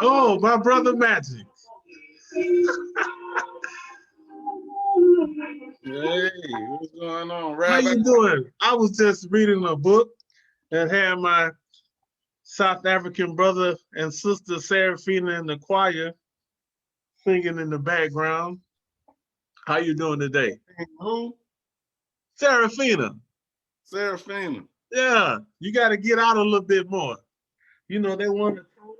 Oh, my brother Magic. Hey, what's going on, How Rabbi? you doing? I was just reading a book and had my South African brother and sister Serafina in the choir singing in the background. How you doing today? Who? Serafina. Seraphina. Yeah, you got to get out a little bit more. You know, they won the Tony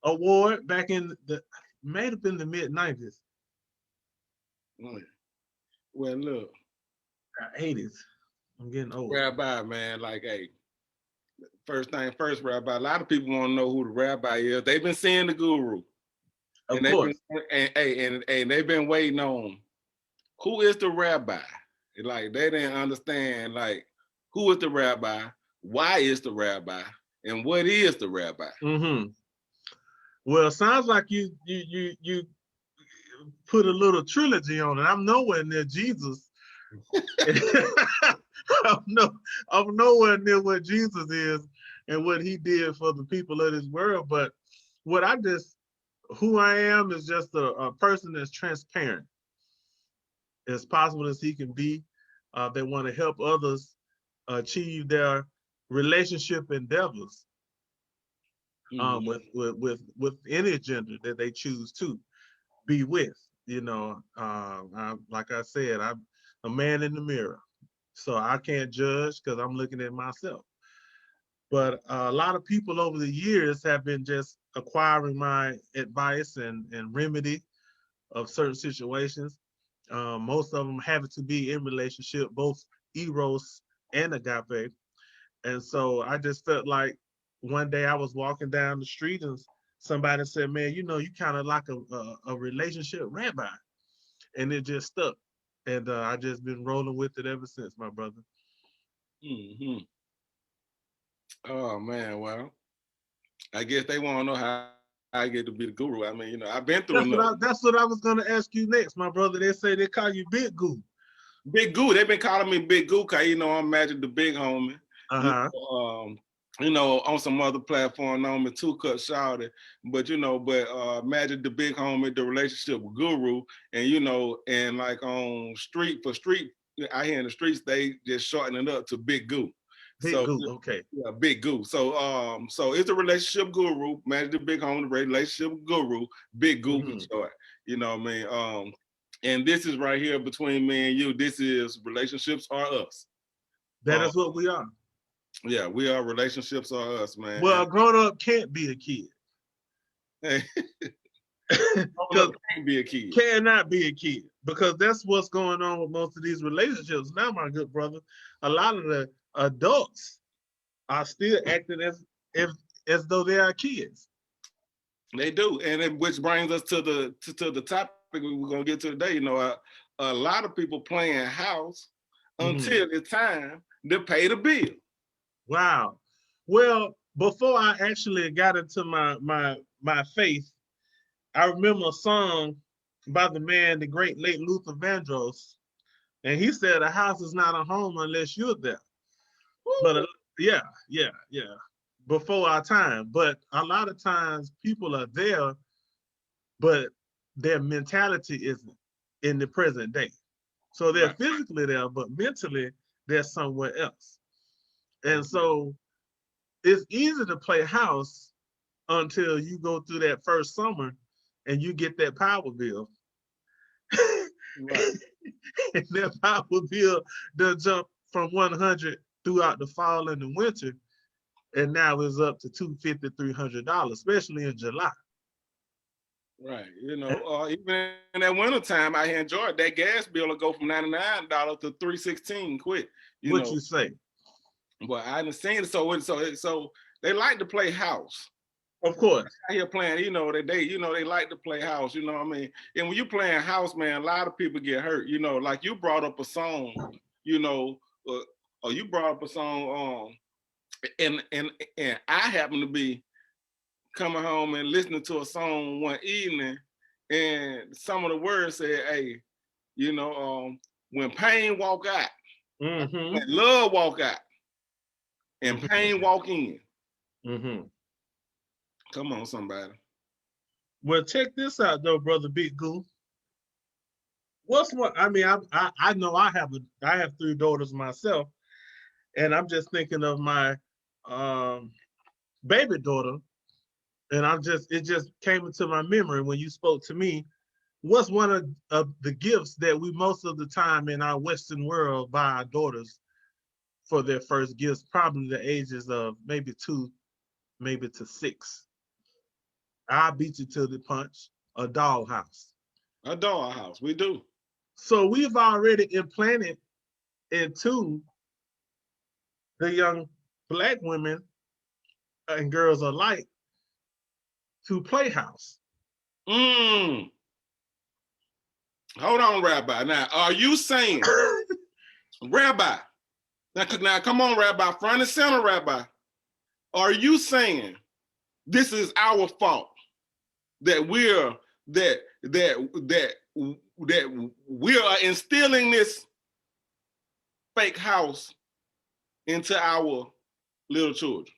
Award back in the, may have been the mid-90s, Well, look, 80s. I'm getting old. Rabbi, man, like, hey, first thing first, Rabbi. A lot of people want to know who the Rabbi is. They've been seeing the Guru, Of and they've been course. and they've been waiting on who is the Rabbi. Like they didn't understand, like who is the Rabbi, why is the Rabbi, and what is the Rabbi. Mm-hmm. Well, it sounds like you put a little trilogy on it. I'm nowhere near Jesus. I'm, no, I'm nowhere near what Jesus is and what he did for the people of this world. But what I just, who I am is just a person that's transparent as possible as he can be. They want to help others achieve their relationship endeavors with any gender that they choose to be with. You know, like I said, I'm a man in the mirror, so I can't judge because I'm looking at myself. But a lot of people over the years have been just acquiring my advice and remedy of certain situations. Most of them having to be in relationship, both eros and agape. And so I just felt like one day I was walking down the street and somebody said, "Man, you know, you kind of like a relationship rabbi," and it just stuck. And I just been rolling with it ever since, my brother. Mm-hmm. Oh man, well, I guess they want to know how I get to be the Guru. I mean, I've been through enough. That's what I was gonna ask you next, my brother. They say they call you Big Goo. Big Goo. They've been calling me Big Goo because I'm Magic the Big Homie. Uh-huh. On some other platform known me Two Cut Shouted, but Magic the Big Homie, the relationship guru, and like on street, I hear in the streets they just shorten it up to Big Goo. Big Goo, okay. Yeah, Big Goo. So it's a relationship guru, Magic the Big Homie, the relationship guru, Big Goo for short. You know what I mean? And this is right here between me and you. This is relationships are us. That is what we are. Yeah, we are relationships are us, man. Well, a grown up can't be a kid. Can't be a kid. Cannot be a kid because that's what's going on with most of these relationships now, my good brother. A lot of the adults are still acting as though they are kids. They do, and which brings us to the topic we're gonna get to today. A lot of people playing house until it's time to pay the bill. Wow. Well, before I actually got into my faith, I remember a song by the man, the great late Luther Vandross, and he said, "A house is not a home unless you're there." Woo. But yeah. Before our time, but a lot of times people are there, but their mentality isn't in the present day. So they're physically there, but mentally they're somewhere else. And so it's easy to play house until you go through that first summer and you get that power bill. Right. And that power bill does jump from 100 throughout the fall and the winter. And now it's up to $250, $300, especially in July. Right. Even in that winter time, I enjoyed that gas bill will go from $99 to $316 quick. What you say? Well, I understand. So they like to play house. Of course. Out here playing, they like to play house, you know what I mean? And when you playing house, man, a lot of people get hurt, like you brought up a song, or you brought up a song, and I happen to be coming home and listening to a song one evening, and some of the words said, "Hey, when pain walk out, when love walk out, and pain walk in." Come on, somebody. Well, check this out though, brother Big Goo. What's what? I mean, I know I have 3 daughters myself, and I'm just thinking of my um, baby daughter, and it just came into my memory when you spoke to me. What's one of the gifts that we most of the time in our Western world buy our daughters for their first gifts? Probably the ages of maybe 2, maybe to 6. I beat you to the punch. A dollhouse. A dollhouse. We do. So we've already implanted into the young Black women and girls alike to play house. Hold on, Rabbi. Now, are you saying, Rabbi? Now, come on, Rabbi. Front and center, Rabbi. Are you saying this is our fault that we are instilling this fake house into our little children?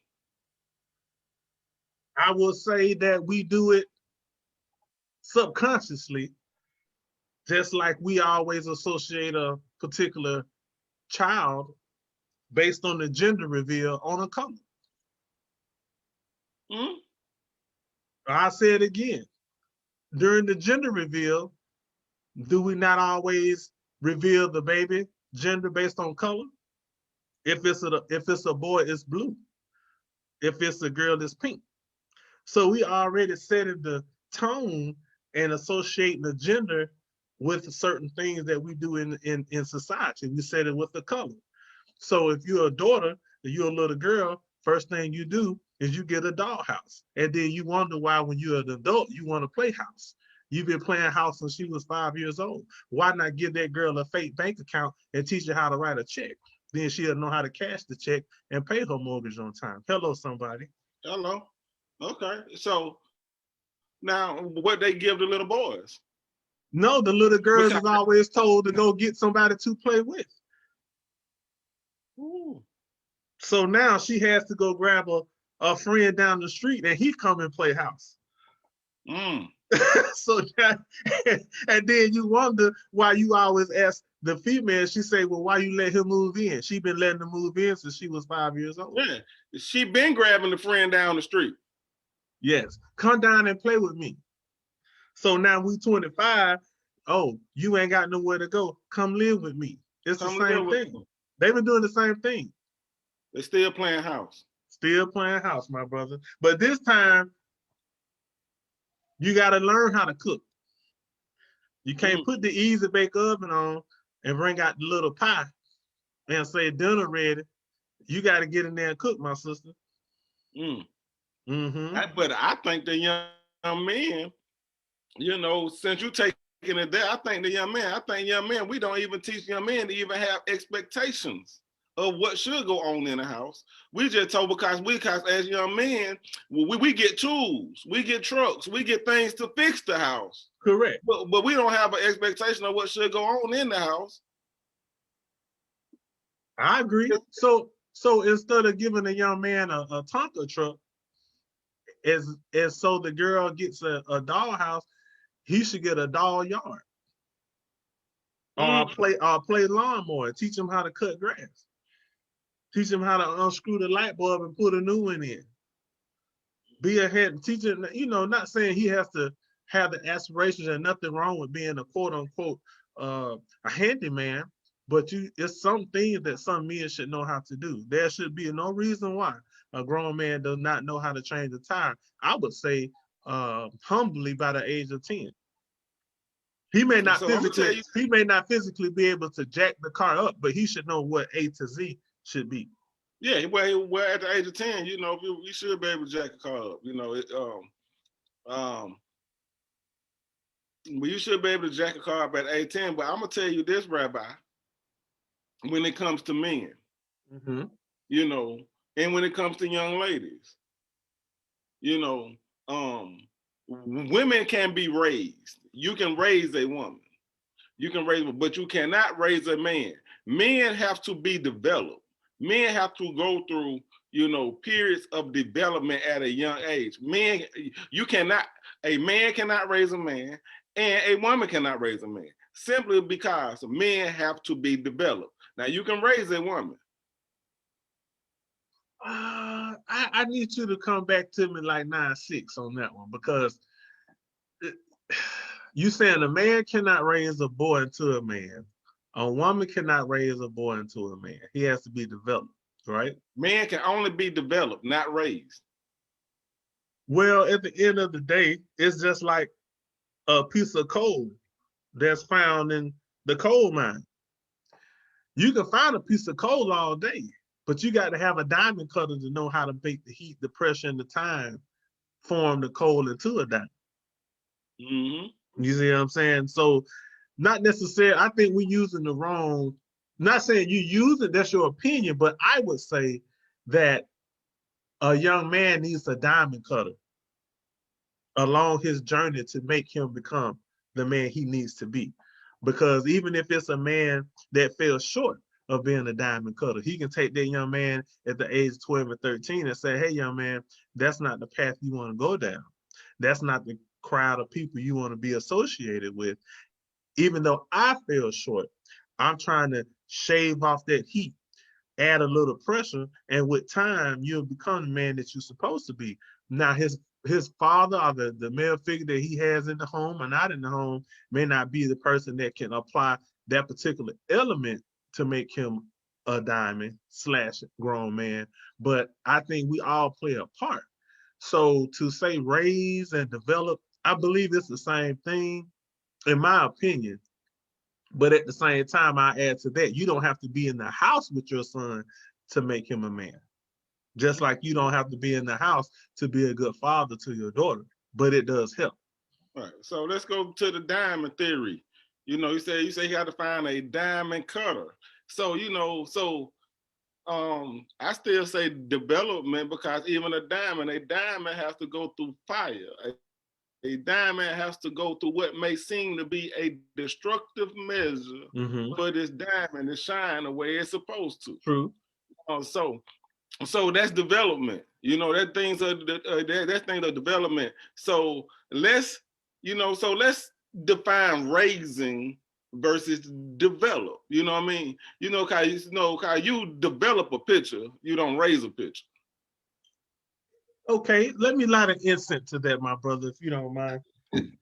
I will say that we do it subconsciously, just like we always associate a particular child based on the gender reveal on a color. I say it again. During the gender reveal, do we not always reveal the baby gender based on color? If it's a boy, it's blue. If it's a girl, it's pink. So we already setting the tone and associating the gender with certain things that we do in society. We set it with the color. So if you're a daughter, if you're a little girl, first thing you do is you get a dollhouse. And then you wonder why when you're an adult, you want to play house. You've been playing house since she was 5 years old. Why not give that girl a fake bank account and teach her how to write a check? Then she'll know how to cash the check and pay her mortgage on time. Hello, somebody. Hello. Okay. So now what they give the little boys? No, the little girls is always told to go get somebody to play with. Ooh. So now she has to go grab a friend down the street and he come and play house. So and then you wonder why you always ask the female, she say, well, why you let him move in? She been letting him move in since she was 5 years old. Yeah, she been grabbing the friend down the street. Yes, come down and play with me. So now we 25. Oh, you ain't got nowhere to go. Come live with me. It's the same thing. They've been doing the same thing. They still playing house. Still playing house, my brother. But this time, you got to learn how to cook. You can't put the easy bake oven on and bring out the little pie and say dinner ready. You got to get in there and cook, my sister. But I think the young men, you know, since you taking it there, I think young men, we don't even teach young men to even have expectations of what should go on in the house. We just told because as young men, we get tools, we get trucks, we get things to fix the house. Correct. But we don't have an expectation of what should go on in the house. I agree. So instead of giving a young man a Tonka truck, as so the girl gets a dollhouse, he should get a doll yard. Or play lawnmower, teach him how to cut grass. Teach him how to unscrew the light bulb and put a new one in. Be ahead, teach him, you know, not saying he has to have the aspirations and nothing wrong with being a quote unquote a handyman, but it's some things that some men should know how to do. There should be no reason why a grown man does not know how to change a tire. I would say humbly by the age of 10. He may not physically be able to jack the car up, but he should know what A to Z should be. Yeah, well, at the age of 10, you know, we should be able to jack a car up. You know, you should be able to jack a car up at age 10. But I'm gonna tell you this, Rabbi. When it comes to men, you know, and when it comes to young ladies, you know, women can be raised. You can raise a woman. You can raise, but you cannot raise a man. Men have to be developed. Men have to go through, periods of development at a young age. A man cannot raise a man, and a woman cannot raise a man, simply because men have to be developed. Now, you can raise a woman. I need you to come back to me like 9-6 on that one, because you saying a man cannot raise a boy into a man. A woman cannot raise a boy into a man. He has to be developed, right? Man can only be developed, not raised. Well, at the end of the day, it's just like a piece of coal that's found in the coal mine. You can find a piece of coal all day, but you got to have a diamond cutter to know how to make the heat, the pressure, and the time form the coal into a diamond. Mm-hmm. You see what I'm saying? So, not necessarily, I think we're using the wrong, not saying you use it, that's your opinion, but I would say that a young man needs a diamond cutter along his journey to make him become the man he needs to be. Because even if it's a man that fell short of being a diamond cutter, he can take that young man at the age of 12 or 13 and say, hey, young man, that's not the path you want to go down. That's not the crowd of people you want to be associated with. Even though I fell short, I'm trying to shave off that heat, add a little pressure, and with time, you'll become the man that you're supposed to be. Now, his father or the male figure that he has in the home or not in the home may not be the person that can apply that particular element to make him a diamond / grown man. But I think we all play a part. So to say raise and develop, I believe it's the same thing, in my opinion. But at the same time, I add to that, you don't have to be in the house with your son to make him a man. Just like you don't have to be in the house to be a good father to your daughter, but it does help. All right. So let's go to the diamond theory. You say you got to find a diamond cutter. So I still say development, because even a diamond has to go through fire. A diamond has to go through what may seem to be a destructive measure for this diamond to shine the way it's supposed to. True. So that's development. That things are development. So let's define raising versus develop. You know what I mean? How you develop a picture, you don't raise a picture. Okay, let me light an incense to that, my brother, if you don't mind.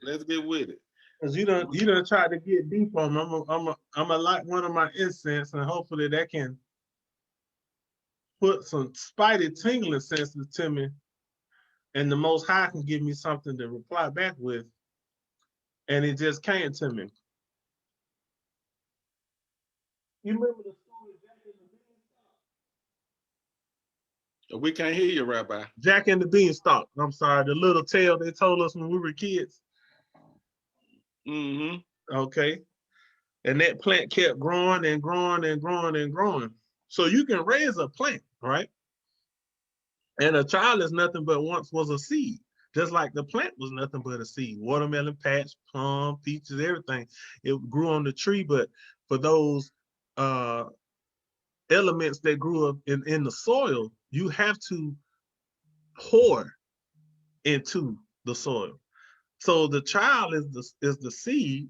Let's get with it. Because you done tried to get deep on me. I'm gonna light one of my incense, and hopefully that can put some spidey tingling senses to me, and the Most High can give me something to reply back with. And it just came to me. You remember the story Jack and the Beanstalk? We can't hear you, Rabbi. Jack and the Beanstalk. I'm sorry, the little tale they told us when we were kids. Okay. And that plant kept growing and growing and growing and growing. So you can raise a plant, right? And a child is nothing but once was a seed. Just like the plant was nothing but a seed. Watermelon patch, plum, peaches, everything. It grew on the tree, but for those elements that grew up in the soil, you have to pour into the soil. So the child is the seed,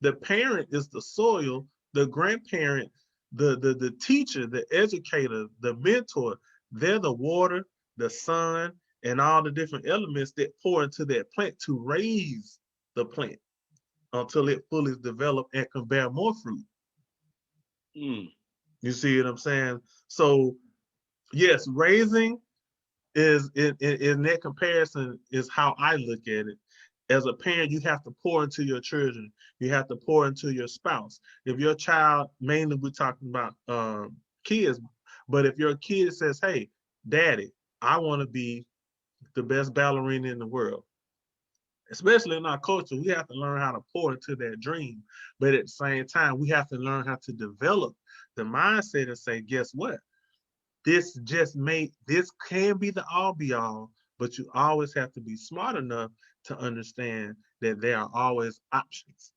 the parent is the soil, the grandparent, the teacher, the educator, the mentor, they're the water, the sun, and all the different elements that pour into that plant to raise the plant until it fully is developed and can bear more fruit. You see what I'm saying? So yes, raising is in that comparison is how I look at it. As a parent, you have to pour into your children. You have to pour into your spouse. If your child, mainly we're talking about kids, but if your kid says, hey, daddy, I want to be the best ballerina in the world, especially in our culture, we have to learn how to pour into that dream. But at the same time, we have to learn how to develop the mindset and say, guess what? This can be the all be all, but you always have to be smart enough to understand that there are always options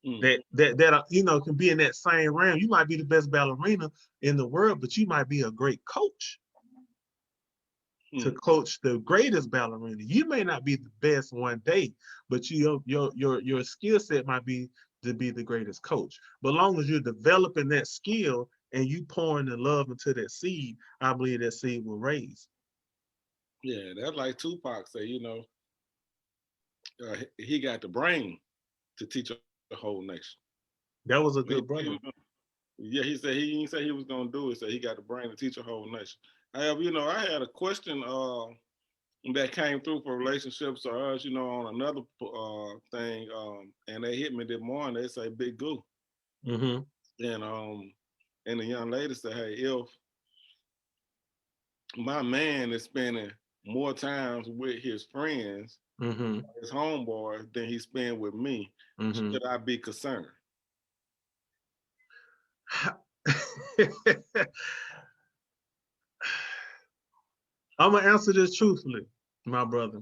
that are, can be in that same realm. You might be the best ballerina in the world, but you might be a great coach. to coach the greatest ballerina. You may not be the best one day, but your skill set might be to be the greatest coach. But as long as you're developing that skill and you pouring the love into that seed, I believe that seed will raise. Yeah, that's like Tupac say, you know, he got the brain to teach a whole nation. That was a good brother. Yeah, he didn't say he was gonna do it. So he got the brain to teach a whole nation. However, you know, I had a question that came through for relationships or us, you know, on another thing, and they hit me this morning. They say big goo, Mm-hmm. and the young lady said, hey, if my man is spending more times with his friends, Mm-hmm. his homeboys, than he spend with me, Mm-hmm. should I be concerned? I'm gonna answer this truthfully, my brother.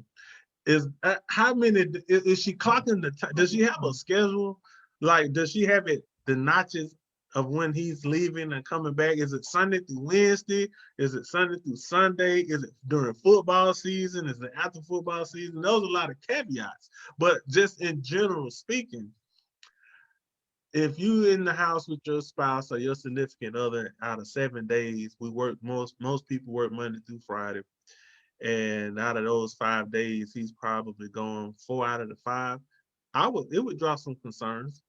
Is how many is she clocking the time? Does she have a schedule? Like, does she have it the notches of when he's leaving and coming back? Is it Sunday through Wednesday? Is it Sunday through Sunday? Is it during football season? Is it after football season? Those are a lot of caveats. But just in general speaking, if you in the house with your spouse or your significant other out of 7 days, we work most people work Monday through Friday. And out of those 5 days, he's probably gone 4 out of the 5. It would draw some concerns.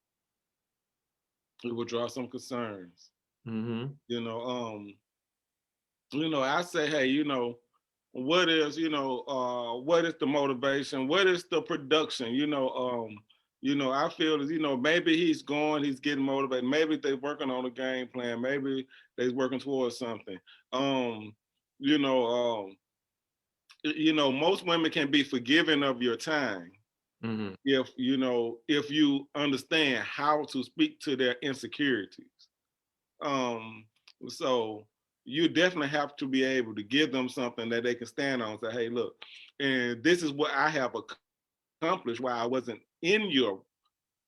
It would draw some concerns. Mm-hmm. I say, hey, what is, what is the motivation? What is the production? I feel as, maybe he's getting motivated. Maybe they're working on a game plan. Maybe they're working towards something. Um, you know, um, most women can be forgiving of your time Mm-hmm. if you understand how to speak to their insecurities. Um, so you definitely have to be able to give them something that they can stand on and say, hey, look, and this is what I have accomplished while I wasn't in your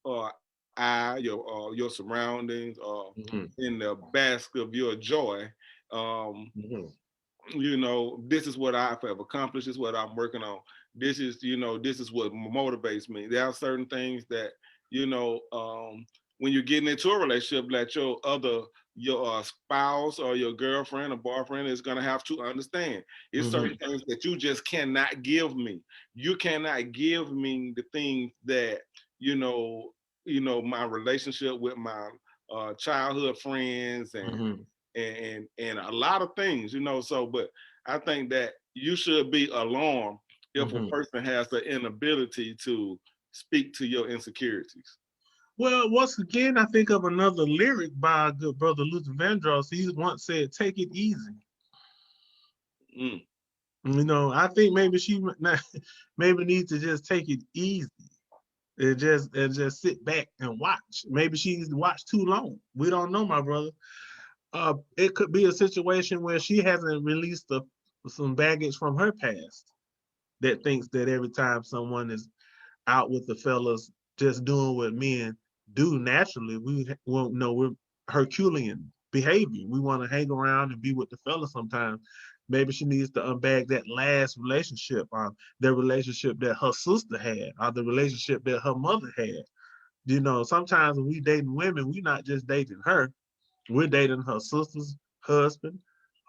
your surroundings, or Mm-hmm. in the basket of your joy. Um, Mm-hmm. this is what I've accomplished. This is what I'm working on. This is what motivates me. There are certain things that, when you're getting into a relationship, that your spouse or your girlfriend or boyfriend is going to have to understand. It's Mm-hmm. certain things that you just cannot give me. You cannot give me the things that, my relationship with my childhood friends Mm-hmm. and a lot of things, but I think that you should be alarmed if a Mm-hmm. person has the inability to speak to your insecurities. Well, once again, I think of another lyric by good brother Luther Vandross. He once said, "Take it easy." Mm. I think maybe she maybe needs to just take it easy and just sit back and watch. Maybe she's watched too long. We don't know, my brother. It could be a situation where she hasn't released some baggage from her past that thinks that every time someone is out with the fellas just doing what men do naturally, we won't know we're Herculean behavior. We want to hang around and be with the fellas sometimes. Maybe she needs to unbag that last relationship, the relationship that her sister had, or the relationship that her mother had. Sometimes when we dating women, we're not just dating her, we're dating her sister's husband,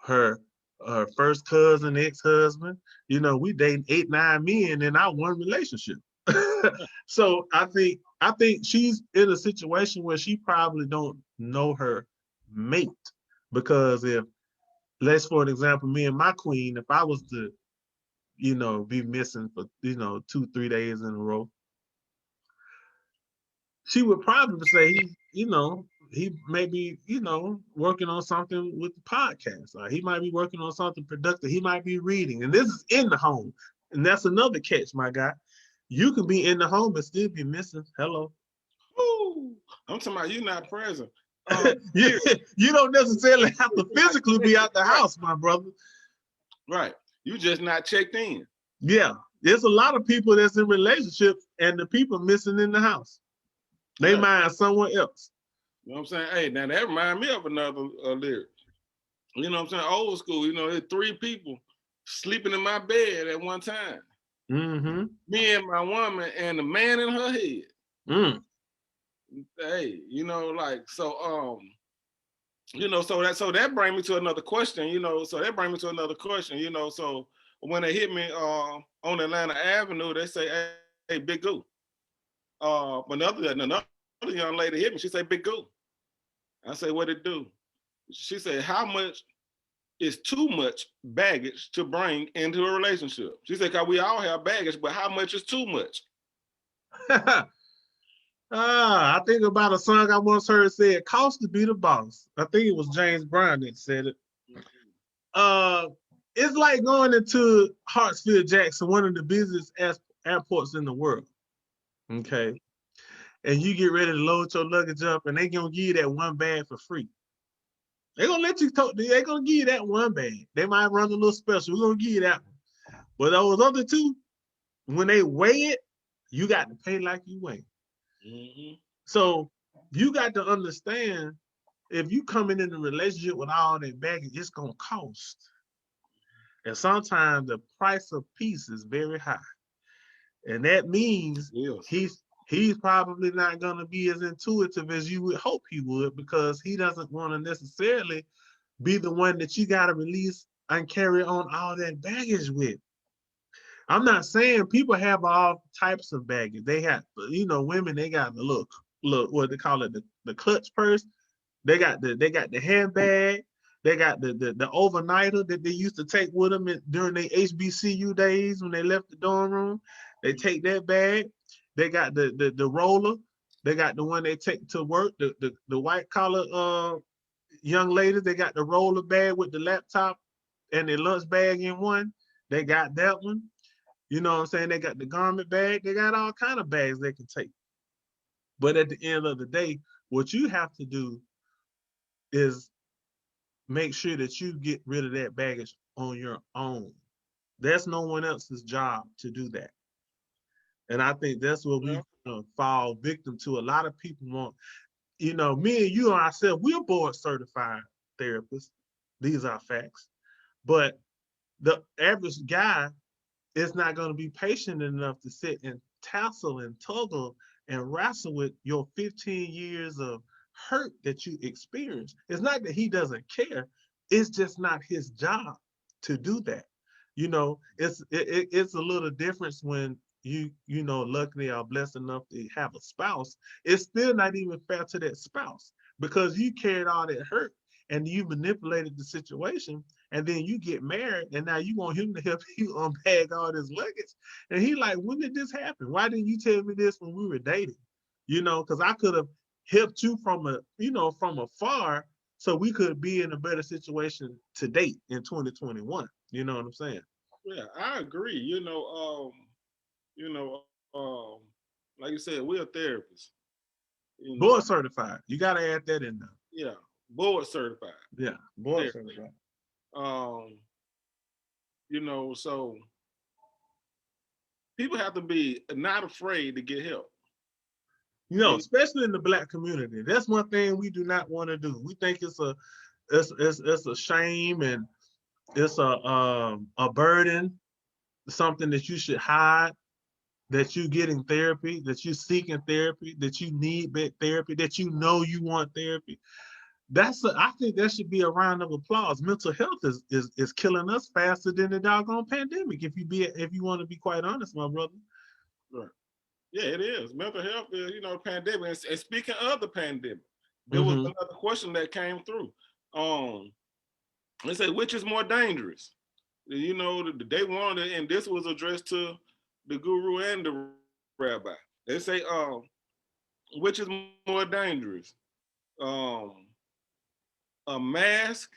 her her first cousin, ex-husband. We dating 8, 9 men in our one relationship. So I think she's in a situation where she probably don't know her mate. Because if, let's for an example, me and my queen, if I was to, be missing for, 2, 3 days in a row, she would probably say he may be, working on something with the podcast, or he might be working on something productive. He might be reading, and this is in the home. And that's another catch, my guy. You can be in the home and still be missing. Hello. Ooh, I'm talking about you not present. you, you don't necessarily have to physically be out the house, my brother. Right. You just not checked in. Yeah. There's a lot of people that's in relationships and the people missing in the house. They Right. mind someone else. You know what I'm saying? Hey, now that reminds me of another lyric. You know what I'm saying? Old school, there's 3 people sleeping in my bed at one time. Mm-hmm. Me and my woman and the man in her head. Mm. Hey, you know, like so you know, so that brings me to another question, you know. So that brings me to another question, you know. So when they hit me on Atlanta Avenue, they say, hey, Big Goo. But another young lady hit me, she say, Big Goo. I say, what it do? She said, how much is too much baggage to bring into a relationship? She said, cause we all have baggage, but how much is too much? I think about a song I once heard said, "Cost to be the boss." I think it was James Brown that said it. It's like going into Hartsfield Jackson, one of the busiest airports in the world. Okay, and you get ready to load your luggage up, and they gonna give you that one bag for free. They gonna let you talk. They gonna give you that one bag. They might run a little special. We're gonna give you that one. But those other two, when they weigh it, you got to pay like you weigh. Mm-hmm. So you got to understand, if you coming in a relationship with all that baggage, it's gonna cost. And sometimes the price of peace is very high. And that means he's probably not gonna be as intuitive as you would hope he would, because he doesn't want to necessarily be the one that you gotta release and carry on all that baggage with. I'm not saying people have all types of baggage. They have, you know, women, they got the look, what they call it, the clutch purse. They got the handbag. They got the overnighter that they used to take with them during their HBCU days when they left the dorm room. They take that bag. They got the roller. They got the one they take to work. The white collar young ladies, they got the roller bag with the laptop and their lunch bag in one. They got that one. You know what I'm saying? They got the garment bag. They got all kind of bags they can take. But at the end of the day, what you have to do is make sure that you get rid of that baggage on your own. That's no one else's job to do that. And I think that's what we fall victim to. A lot of people want, you know, me and you ourselves, we're board certified therapists. These are facts. But the average guy is not going to be patient enough to sit and tassel and tuggle and wrestle with your 15 years of hurt that you experience. It's not that he doesn't care. It's just not his job to do that. You know, it's a little difference when you know, luckily are blessed enough to have a spouse. It's still not even fair to that spouse, because you carried all that hurt and you manipulated the situation, and then you get married, and now you want him to help you unbag all this luggage. And he like, when did this happen? Why didn't you tell me this when we were dating? You know, because I could have helped you from from afar, so we could be in a better situation to date in 2021. You know what I'm saying? Yeah, I agree. You know, like you said, we're therapists. You know, Board certified. You got to add that in there. Yeah, board certified. Yeah, board certified. You know, so people have to be not afraid to get help. You know, especially in the Black community. That's one thing we do not want to do. We think it's a shame, and it's a burden, something that you should hide, that you getting therapy, that you seeking therapy, that you need therapy, that you know you want therapy. I think that should be a round of applause. Mental health is killing us faster than the doggone pandemic. If you want to be quite honest, my brother. Right. Yeah, it is. Mental health is, you know, pandemic. And speaking of the pandemic, there was another question that came through. They say, which is more dangerous? You know, they wanted, and this was addressed to the guru and the rabbi. They say, which is more dangerous? A mask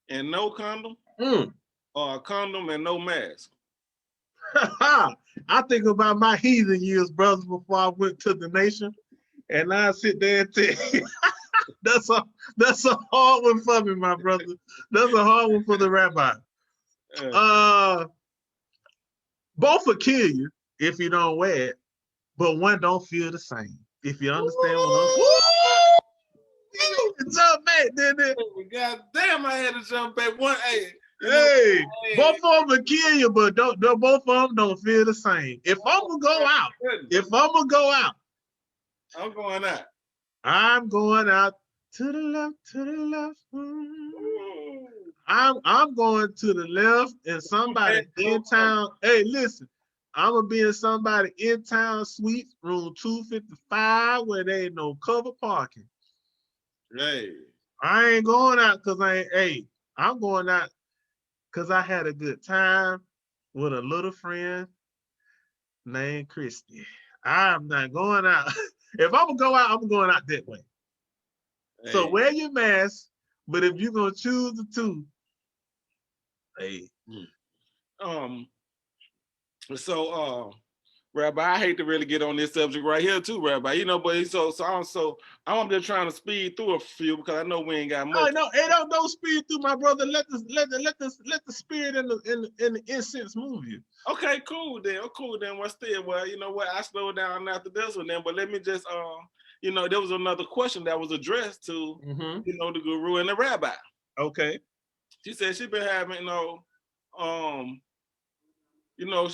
and no condom, or a condom and no mask? I think about my heathen years, brothers, before I went to the nation, and I sit there and tell you, that's a hard one for me, my brother. That's a hard one for the rabbi. Both will kill you if you don't wear it, but one don't feel the same. If you understand what I'm saying. Jump back, didn't it? God damn, I had to jump back. Hey, You know, Hey, hey, both of them will kill you, but don't both of them don't feel the same. If I'm gonna go out, I'm going out. I'm going out to the left, to the left. I'm going to the left, and somebody in town. Hey, listen, I'm gonna be in somebody in town suite, room 255, where there ain't no cover parking. Hey. I ain't going out because I'm going out because I had a good time with a little friend named Christy. I'm not going out. If I'm gonna go out, I'm going out that way. Hey. So wear your mask, but if you're gonna choose the two, hey. Rabbi, I hate to really get on this subject right here too, Rabbi. You know, but I'm just trying to speed through a few because I know we ain't got much. No, don't speed through, my brother. Let the spirit and the incense move you. Okay, cool then. Well, you know what? I slowed down after this one then, but let me just there was another question that was addressed to the guru and the rabbi. Okay. She said she been having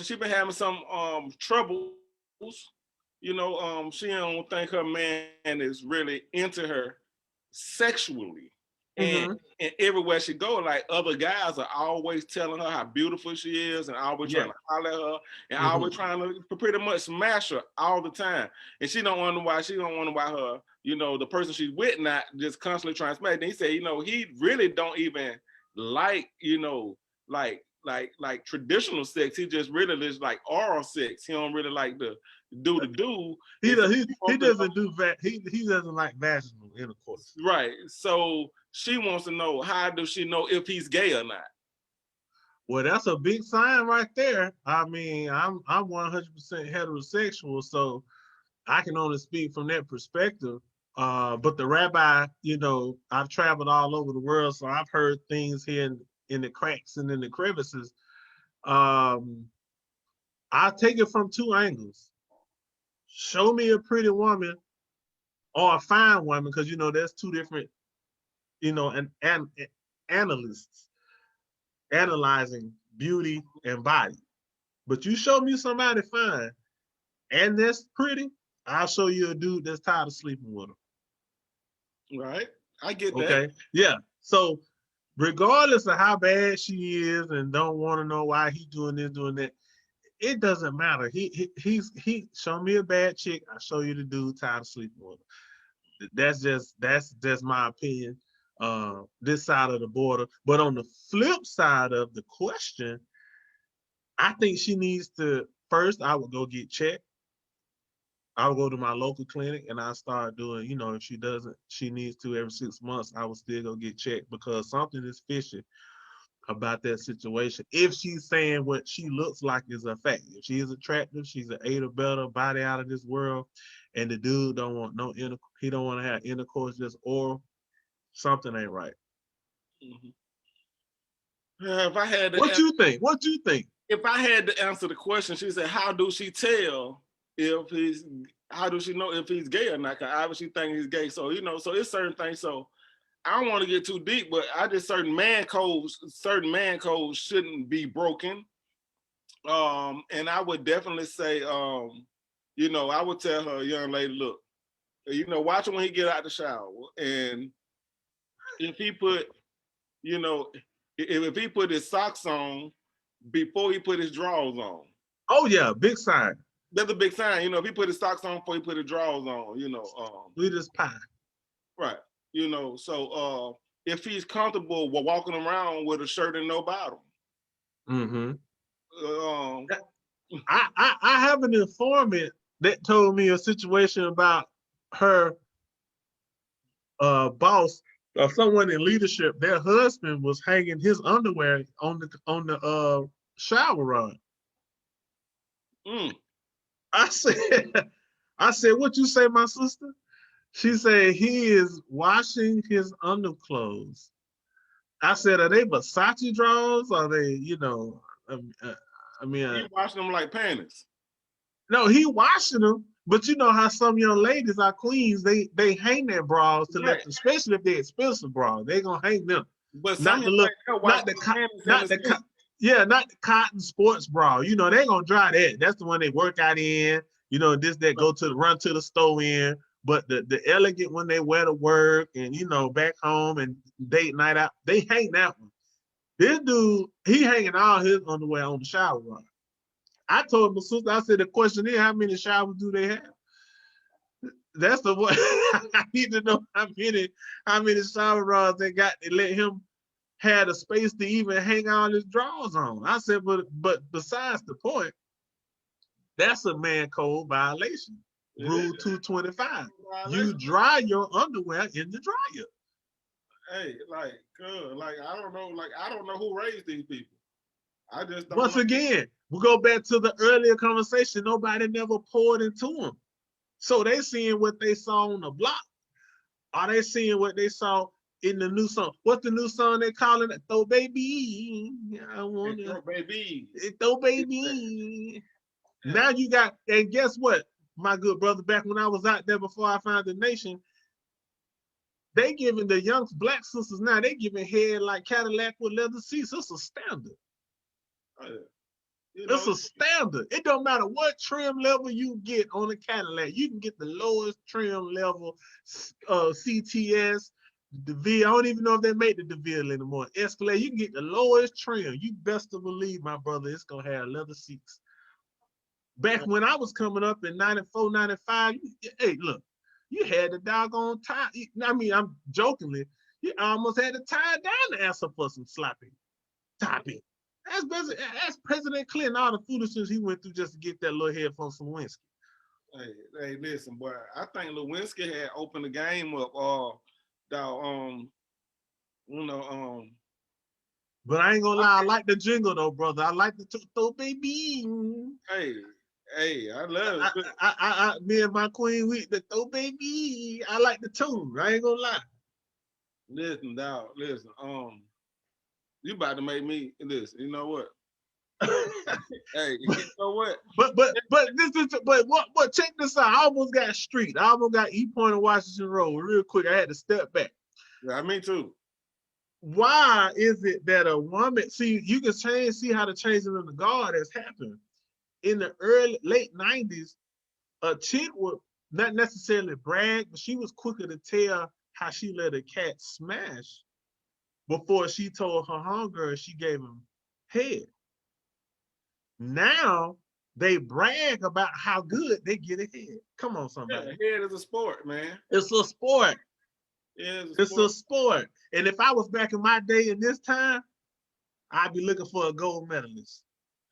she been having some troubles. She don't think her man is really into her sexually. And everywhere she go, like other guys are always telling her how beautiful she is and always trying to holler at her and always trying to pretty much smash her all the time. And she don't wonder why her, the person she's with not just constantly trying to smash. Then he said, he really don't even like, like traditional sex. He just really just like oral sex. He don't really like the do. He doesn't do that. He doesn't like vaginal intercourse. Right. So she wants to know, how does she know if he's gay or not? Well, that's a big sign right there. I mean, I'm 100% heterosexual, so I can only speak from that perspective. But the rabbi, I've traveled all over the world, so I've heard things here in the cracks and in the crevices. I take it from two angles. Show me a pretty woman or a fine woman, because there's two different, and analysts analyzing beauty and body. But you show me somebody fine and that's pretty, I'll show you a dude that's tired of sleeping with her. Right. I get that. Okay. Yeah. So regardless of how bad she is and don't want to know why he's doing this, doing that, it doesn't matter. He show me a bad chick, I show you the dude tired of sleeping with her. That's just my opinion. This side of the border. But on the flip side of the question, I think she needs to, first, I would go get checked. I would go to my local clinic and I start doing, if she needs to every 6 months, I would still go get checked, because something is fishy about that situation. If she's saying what she looks like is a fact, if she is attractive, she's an 8 or better, body out of this world, and the dude don't want he don't want to have intercourse, just oral, something ain't right. If I had to, what you think? If I had to answer the question, she said, how do she tell how does she know if he's gay or not? Because obviously think he's gay. So, so it's certain things. So I don't want to get too deep, but I just certain man codes shouldn't be broken. And I would definitely say, I would tell her, young lady, look, watch him when he get out the shower. And if he put, if he put his socks on before he put his drawers on. Oh yeah, big sign. That's a big sign. If he put his socks on before he put his drawers on, Sweet as pie. Right. So if he's comfortable walking around with a shirt and no bottom. I have an informant that told me a situation about her boss or someone in leadership. Their husband was hanging his underwear on the shower rod. I said, what you say, my sister? She said, he is washing his underclothes. I said, are they Versace drawers? Are they, he washing them like panties. No, he washing them, but you know how some young ladies are queens, they hang their bras to let them, especially if they're expensive bras, they gonna hang them. But Not the someone look, like that watch not the, the co- panties in not the the, street. yeah, not the cotton sports bra. You know, they gonna dry that. That's the one they work out in. You know, this that go to run to the store in. But the elegant when they wear to work and back home and date night out, they hang that one. This dude, he hanging all his underwear on the shower rod. I told my sister, I said the question is, how many showers do they have? That's the one. I need to know how many shower rods they got to let him have the space to even hang all his drawers on. I said, but besides the point, that's a man code violation. It is Rule 225. a You violation. dry your underwear in the dryer. Hey, like, good. Like, I don't know. Like, I don't know who raised these people. I just don't Once know. again, we go back to the earlier conversation. Nobody never poured into them. So they seeing what they saw on the block. Are they seeing what they saw in the new song? What's the new song they calling it? Throw baby. I want to. Baby. Throw baby. Now you got, and guess what? My good brother, back when I was out there before I found the nation, they giving the young black sisters now, they giving head like Cadillac with leather seats. It's a standard. It's a standard. It don't matter what trim level you get on a Cadillac. You can get the lowest trim level CTS, DeVille. I don't even know if they make the DeVille anymore. Escalade, you can get the lowest trim. You best to believe, my brother, it's going to have leather seats. Back when I was coming up in 94, 95, hey, look, you had the doggone tie. I mean, I'm jokingly, you almost had to tie down the answer for some sloppy topping. That's President Clinton, all the foolishness he went through just to get that little head from some Lewinsky. Hey, listen, boy. I think Lewinsky had opened the game up. You know, But I ain't gonna lie, I like the jingle though, brother. I like the throw baby. Hey, I love it. Me and my queen, the throw baby. I like the tune. I ain't gonna lie. Listen, dog. Listen. You about to make me listen. You know what? Hey, you know what? But what? Check this out. I almost got street. I almost got E Point of Washington Road real quick. I had to step back. Yeah, me too. Why is it that a woman? See, you can see how the changing of the guard has happened in the late 90s. A chick would not necessarily brag, but she was quicker to tell how she let a cat smash before she told her hunger she gave him head. Now they brag about how good they get ahead. Come on, somebody. Yeah, head is a sport, man. It's a sport. It's a sport. And if I was back in my day in this time, I'd be looking for a gold medalist.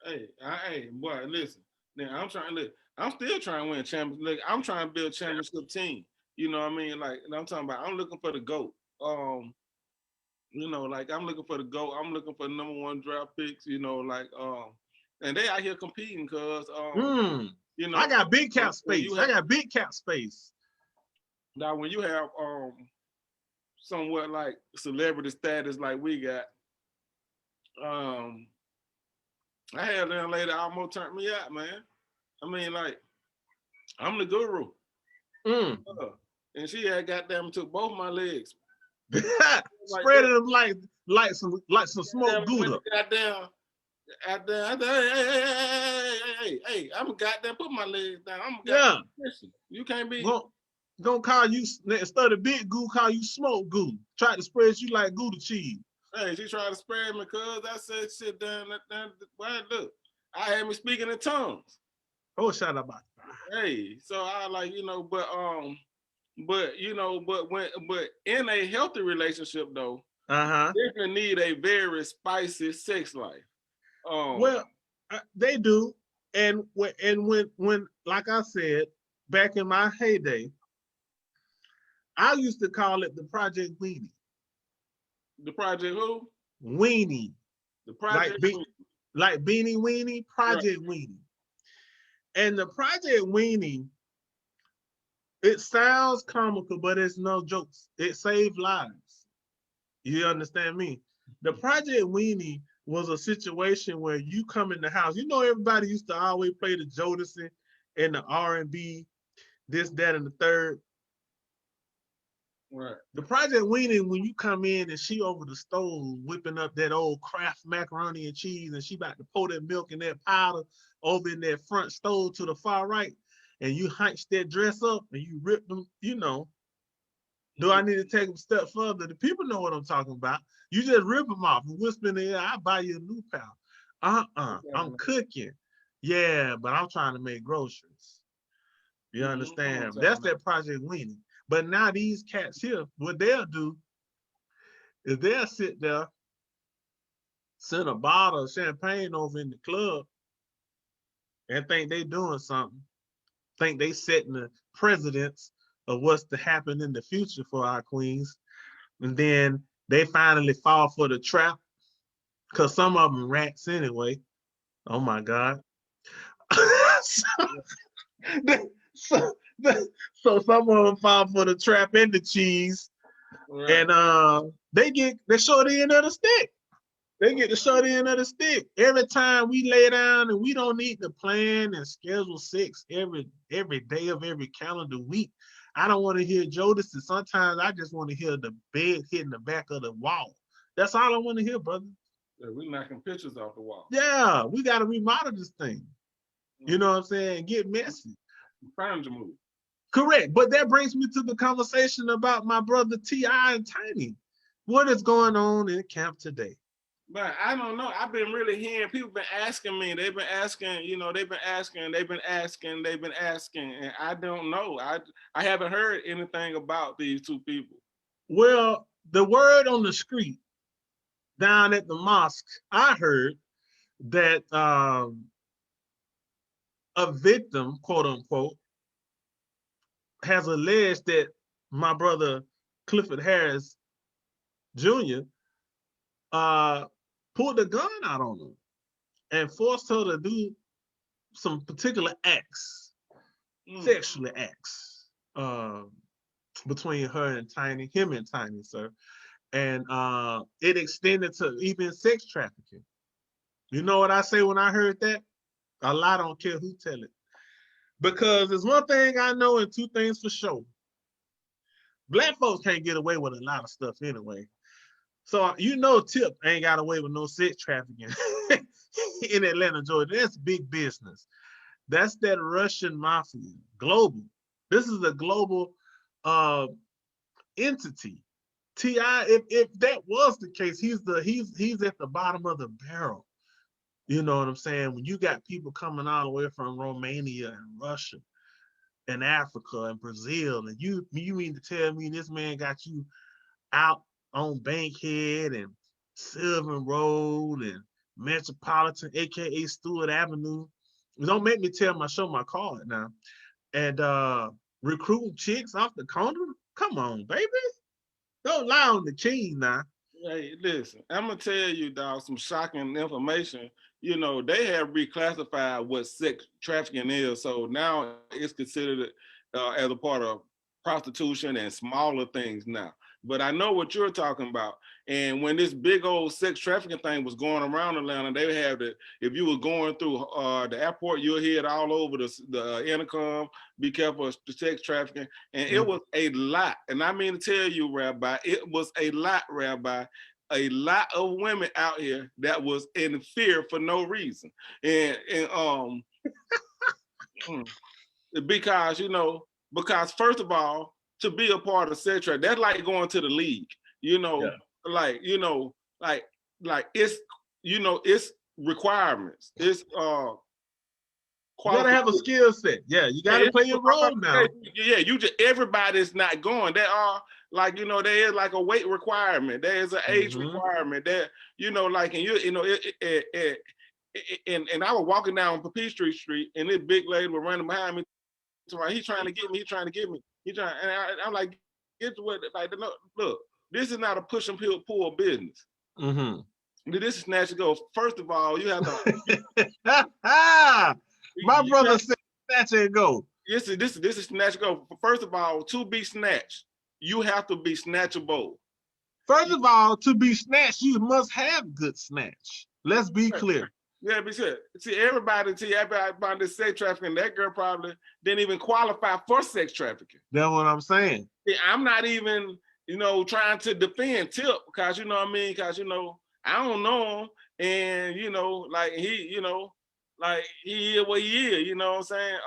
Hey, boy, listen. Now I'm still trying to win champions. Look, I'm trying to build a championship team. You know what I mean? Like I'm talking about. I'm looking for the GOAT. You know, like I'm looking for the GOAT. I'm looking for #1 draft picks. You know, like and they out here competing because you know, I got big cap space. I got big cap space. Now, when you have somewhat like celebrity status like we got, I had a lady almost turned me out, man. I mean, like, I'm the guru. And she had goddamn took both my legs. Spreading them like some smoked Gouda. Goddamn, hey, I'm goddamn put my legs down. I'm goddamn Christian. You can't be gonna call you instead of big goo, call you smoke goo. Try to spread you like Gouda cheese. Hey, she tried to spread me because I said shit down. Well, look, I had me speaking in tongues. Oh, shout out about. Hey, so I like but in a healthy relationship though, definitely need a very spicy sex life. Well, they do, and when like I said, back in my heyday, I used to call it the Project Weenie. The Project who? Weenie. The Project like Beanie Weenie, Project Weenie. And the Project Weenie, it sounds comical, but it's no jokes. It saved lives. You understand me? The Project Weenie was a situation where you come in the house. You know, everybody used to always play the Jodeci and the R&B, this, that, and the third. Right. The Project Weenie, when you come in and she over the stove whipping up that old Kraft macaroni and cheese, and she about to pour that milk and that powder over in that front stove to the far right, and you hunch that dress up and you rip them, you know. Do I need to take them a step further? The people know what I'm talking about. You just rip them off and whisper in the air, I'll buy you a new pal. I'm cooking. Yeah, but I'm trying to make groceries. You understand? That's that Project Weenie. But now these cats here, what they'll do is they'll sit there, sit a bottle of champagne over in the club and think they doing something. Think they setting the precedents of what's to happen in the future for our queens. And then they finally fall for the trap because some of them rats anyway. Oh my God. so, so some of them fall for the trap and the cheese. Right. And they get the short end of the stick. They get the short end of the stick. Every time we lay down and we don't need to plan and schedule sex every day of every calendar week. I don't want to hear Jodeci. Sometimes I just want to hear the bed hitting the back of the wall. That's all I want to hear, brother. Yeah, we're knocking pictures off the wall. Yeah, we got to remodel this thing. You know what I'm saying? Get messy. Furniture move. Correct. But that brings me to the conversation about my brother T.I. and Tiny. What is going on in camp today? But I don't know. I've been really hearing people been asking me. They've been asking, they've been asking, and I don't know. I haven't heard anything about these two people. Well, the word on the street down at the mosque, I heard that a victim, quote unquote, has alleged that my brother Clifford Harris Jr. Pulled a gun out on her and forced her to do some particular acts, sexual acts, between her and Tiny, him and Tiny, sir. And it extended to even sex trafficking. You know what I say when I heard that? A lie, don't care who tell it. Because there's one thing I know and two things for sure. Black folks can't get away with a lot of stuff anyway. So Tip ain't got away with no sex trafficking in Atlanta, Georgia. That's big business. That's that Russian mafia, global. This is a global entity. T.I., if that was the case, he's at the bottom of the barrel. You know what I'm saying? When you got people coming all the way from Romania and Russia and Africa and Brazil, and you mean to tell me this man got you out on Bankhead and Sylvan Road and Metropolitan, aka Stewart Avenue? Don't make me show my card now. And recruiting chicks off the corner? Come on, baby. Don't lie on the king now. Hey, listen, I'm gonna tell you, dog, some shocking information. They have reclassified what sex trafficking is, so now it's considered as a part of prostitution and smaller things now. But I know what you're talking about. And when this big old sex trafficking thing was going around Atlanta, they have if you were going through the airport, you'll hear it all over the intercom, be careful of the sex trafficking. And it was a lot. And I mean to tell you, Rabbi, it was a lot, Rabbi. A lot of women out here that was in fear for no reason. And because, because first of all, to be a part of sex trafficking, that's like going to the league, like it's, it's requirements. It's you gotta have a skill set. Yeah, you gotta play your role now. Yeah, everybody's not going. There are there is like a weight requirement. There is an age requirement. There, and and I was walking down Peachtree Street, and this big lady was running behind me. He's trying to get me. And I'm like, get to what? Like, look, this is not a push and pull business. This is snatch and go. First of all, you have to. My brother said snatch and go. This is snatch and go. First of all, to be snatched, you have to be snatchable. First of all, to be snatched, you must have good snatch. Let's be clear. Yeah, but everybody about this sex trafficking, that girl probably didn't even qualify for sex trafficking. That's what I'm saying. See, I'm not even, trying to defend Tip because, you know what I mean? Because, I don't know him. And, like he is what he is, you know what I'm saying?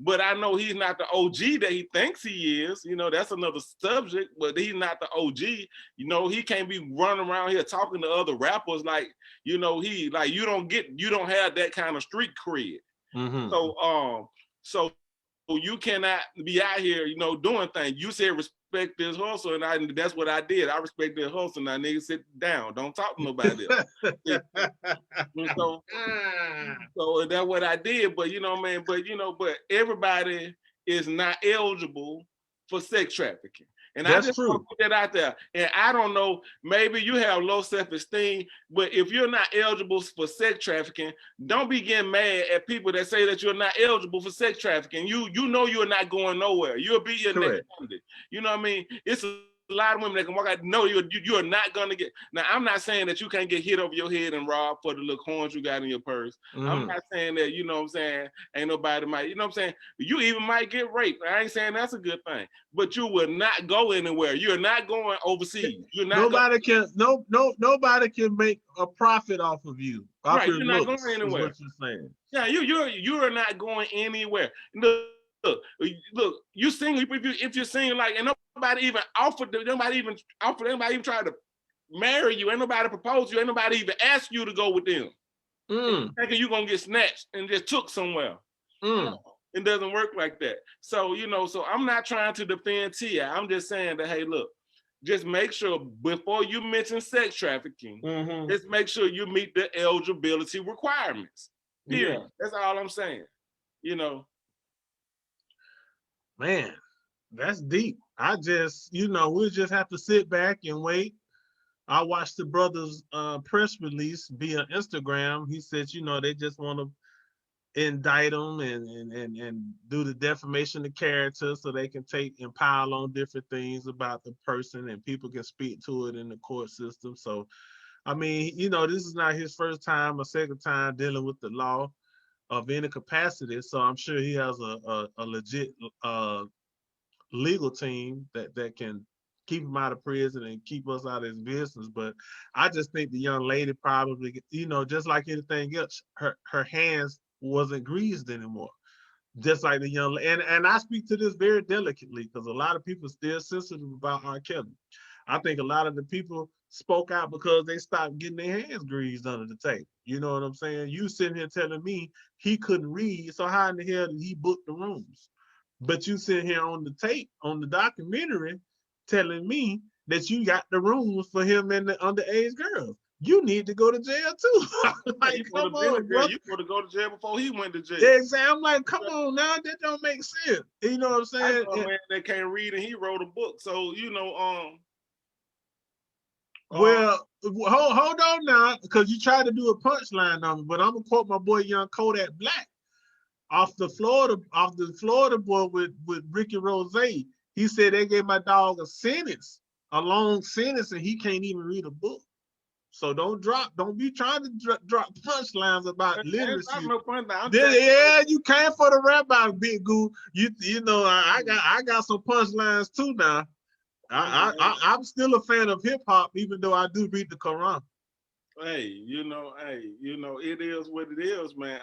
But I know he's not the OG that he thinks he is. That's another subject, but he's not the OG. He can't be running around here talking to other rappers like, you don't have that kind of street cred. Mm-hmm. So you cannot be out here, doing things. You said respect this hustle, and that's what I did. I respect this hustle. Now, nigga, sit down. Don't talk to nobody else. So that's what I did. But but everybody is not eligible for sex trafficking. And that's I just true. want to put that out there. And I don't know, maybe you have low self-esteem, but if you're not eligible for sex trafficking, don't be getting mad at people that say that you're not eligible for sex trafficking. You know you're not going nowhere. You'll be your next Sunday. You know what I mean? It's a lot of women that can walk out. No, you're not gonna get. Now, I'm not saying that you can't get hit over your head and robbed for the little coins you got in your purse. Mm-hmm. I'm not saying that. You know what I'm saying? Ain't nobody might. You know what I'm saying? You even might get raped. I ain't saying that's a good thing, but you will not go anywhere. You're not going overseas. You're not. Nobody can make a profit off of you. Off right. Your You're looks, not going anywhere. Is what you're saying. Yeah. You're not going anywhere. Look, you single. If you're single, like, and nobody even tried to marry you. Ain't nobody proposed you. Ain't nobody even asked you to go with them. Thinking you're gonna get snatched and just took somewhere. No, it doesn't work like that. So so I'm not trying to defend T.I. I'm just saying that, hey, look, just make sure before you mention sex trafficking, just make sure you meet the eligibility requirements. Period. Yeah. That's all I'm saying. Man, that's deep. I just, we'll just have to sit back and wait. I watched the brother's press release via Instagram. He said, they just want to indict him and do the defamation of character so they can take and pile on different things about the person and people can speak to it in the court system. So, I mean, this is not his first time or second time dealing with the law of any capacity. So I'm sure he has a legit legal team that can keep him out of prison and keep us out of his business. But I just think the young lady probably, just like anything else, her hands wasn't greased anymore. Just like the young, and I speak to this very delicately because a lot of people are still sensitive about R. Kelly. I think a lot of the people spoke out because they stopped getting their hands greased under the table. You know what I'm saying? You sitting here telling me he couldn't read, so how in the hell did he book the rooms? But you sit here on the tape, on the documentary, telling me that you got the rooms for him and the underage girls. You need to go to jail too. Like, come on, bro. You want to go to jail before he went to jail. Exactly. I'm like, come on now, that don't make sense. You know what I'm saying? I know a man that can't read and he wrote a book. So well, hold on now, because you tried to do a punchline on me, but I'm gonna quote my boy Young Kodak Black off the Florida boy with Ricky Rose. He said they gave my dog a long sentence, and he can't even read a book. So don't be trying to drop punchlines about literacy. Yeah, you can for the Rabbi, Big Goo. I got some punchlines too now. I'm still a fan of hip hop, even though I do read the Quran. Hey, it is what it is, man.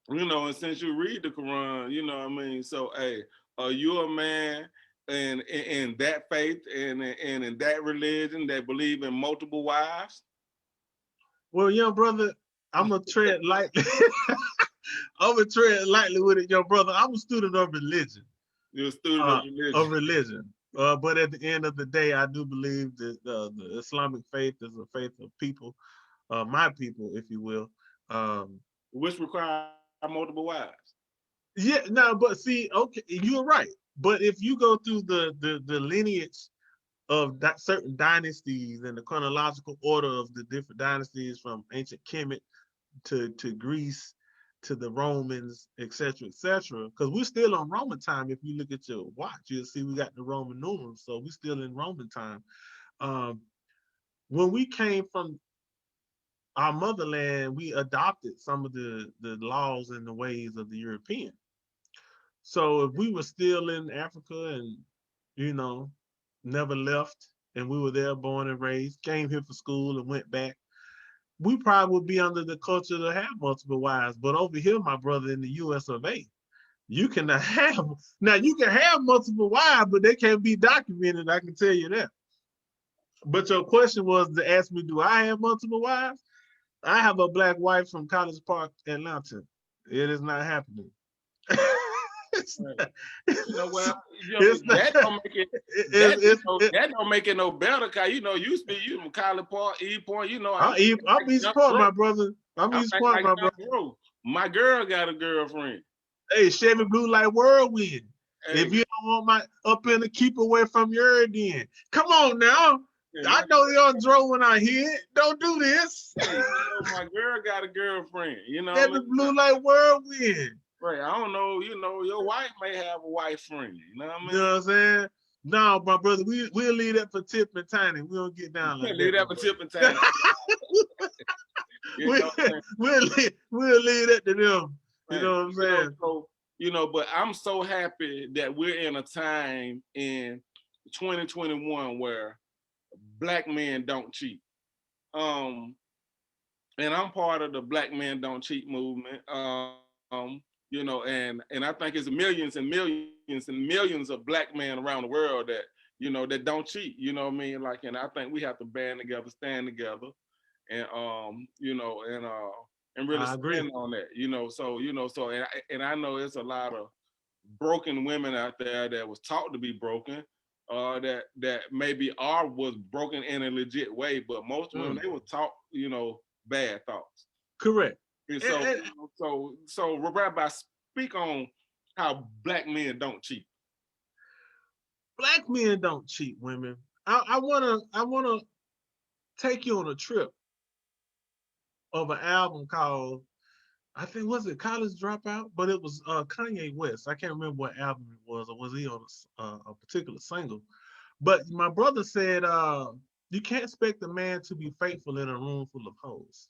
And since you read the Quran, you know what I mean. So, hey, are you a man in that faith and in that religion that believe in multiple wives? Well, young brother, I'm gonna tread lightly. I'm gonna tread lightly with it, young brother. I'm a student of religion. You're a student of religion. But at the end of the day, I do believe that the Islamic faith is a faith of people, my people, if you will. Which require multiple wives. Yeah, no, but see, okay, you're right. But if you go through the lineage of certain dynasties and the chronological order of the different dynasties from ancient Kemet to Greece to the Romans, etc., because we're still on Roman time. If you look at your watch, you'll see we got the Roman numerals, so we're still in Roman time. When we came from our motherland, we adopted some of the laws and the ways of the European. So if we were still in Africa and, you know, never left, and we were there born and raised, came here for school and went back, we probably would be under the culture to have multiple wives. But over here, my brother, in the US of A, you cannot have, now you can have multiple wives, but they can't be documented, I can tell you that. But your question was to ask me, do I have multiple wives? I have a black wife from College Park, Atlanta. It is not happening. It's Right. not, You know, well, you know, it's not, that don't make it that don't make it no better. Cause you know, you speak you from College Park, E Point. You know, I'm like East Young Point, Bro. my brother. I'm I'm East Point, like my Young brother. Bro. My girl got a girlfriend. Hey, Chevy Blue like whirlwind. If Hey, you don't want my up in the keep away from your den. Come on now. hey, I know y'all drove when I hear it. Don't do this. hey, you know, my girl got a girlfriend. You know what I Chevy mean? Blue like whirlwind. Right. I don't know. You know, your wife may have a wife friend. You know what I You mean? know what I'm saying? No, my brother, we'll leave that for Tip and Tiny. We don't get down like Leave that. that for tip and time. You we, know what I mean? we'll leave that to them. You Right. know what I'm You know, saying? so you know, but I'm so happy that we're in a time in 2021 where black men don't cheat. Um, and I'm part of the Black Men Don't Cheat movement. You know, and I think it's millions and millions and millions of black men around the world that, you know, that don't cheat. You know what I mean? Like, and I think we have to band together, stand together, and you know, and really I agree. stand on that. You know, so you know, so and I know it's a lot of broken women out there that was taught to be broken, that maybe was broken in a legit way, but most women they were taught, you know, bad thoughts. Correct. And And, so, and so Rabbi, speak on how black men don't cheat. black men don't cheat women. I wanna take you on a trip of an album called, I think, was it College Dropout? But it was Kanye West. I can't remember what album it was, or was he on a particular single. But my brother said, you can't expect a man to be faithful in a room full of hoes.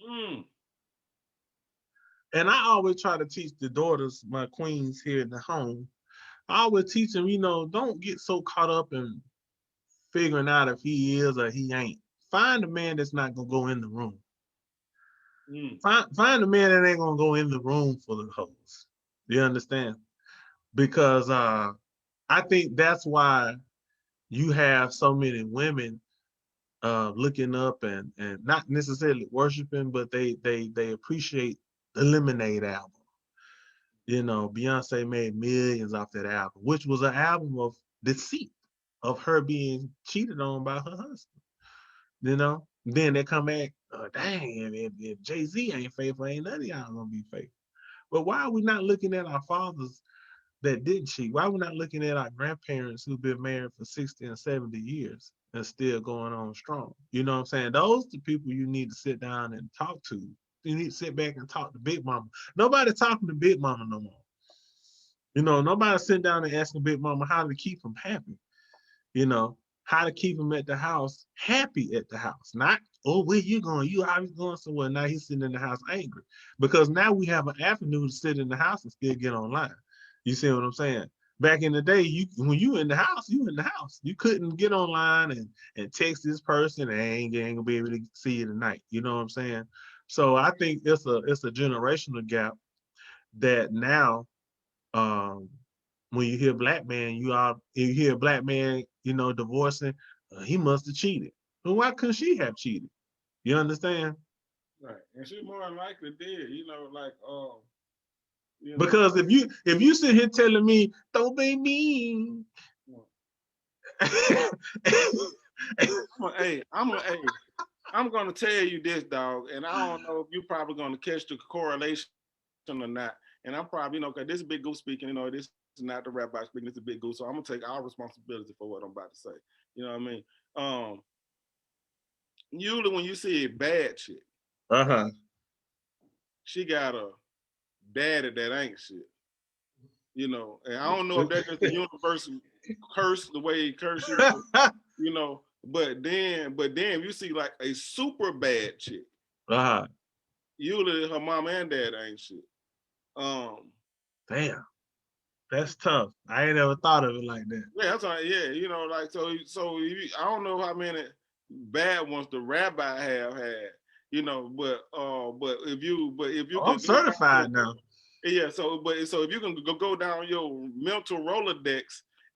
Mm, And I always try to teach the daughters, my queens here in the home, I always teach them, don't get so caught up in figuring out if he is or he ain't. Find a man that's not gonna go in the room. mm, Find a man that ain't gonna go in the room full of hoes. You understand? Because I think that's why you have so many women looking up and not necessarily worshiping, but they appreciate the Lemonade album. Beyonce made millions off that album, which was an album of deceit, of her being cheated on by her husband. Then they come back, dang, if Jay-Z ain't faithful, ain't none of y'all gonna be faithful. But why are we not looking at our fathers that didn't cheat? Why are we not looking at our grandparents who've been married for 60 and 70 years and still going on strong? You know what I'm saying? Those are the people you need to sit down and talk to. You need to sit back and talk to Big Mama. Nobody talking to Big Mama no more. Nobody sitting down and asking Big Mama how to keep them happy. You know, how to keep them at the house, happy at the house. Not, oh, where you going? You always going somewhere. Now he's sitting in the house angry. Because now we have an avenue to sit in the house and still get online. You see what I'm saying? Back in the day, when you in the house, you in the house. You couldn't get online and text this person and ain't gonna be able to see you tonight. You know what I'm saying? So I think it's a generational gap that now, um, when you hear black man, you hear a black man, divorcing, he must have cheated. Well, why couldn't she have cheated? You understand? right. And she more than likely did, you know, like you know. Because if you sit here telling me, don't be mean. Hey, I'm gonna tell you this, dog, and I don't know if you're probably gonna catch the correlation or not. And I'm probably, cause this is Big Goose speaking, this is not the rabbi speaking, this is Big Goose. So I'm gonna take all responsibility for what I'm about to say. You know what I mean? Usually when you see a bad chick, Uh-huh. she got a daddy that ain't shit. And I don't know if that's just the universal curse, the way he curse, you know, but then if you see like a super bad chick, Uh-huh. usually her mom and dad ain't shit. Damn, that's tough. I ain't ever thought of it like that. Yeah, that's right. Yeah, like I don't know how many bad ones the rabbi have had, but if you Oh, I'm can go down certified now. yeah, so if you can go down your mental Rolodex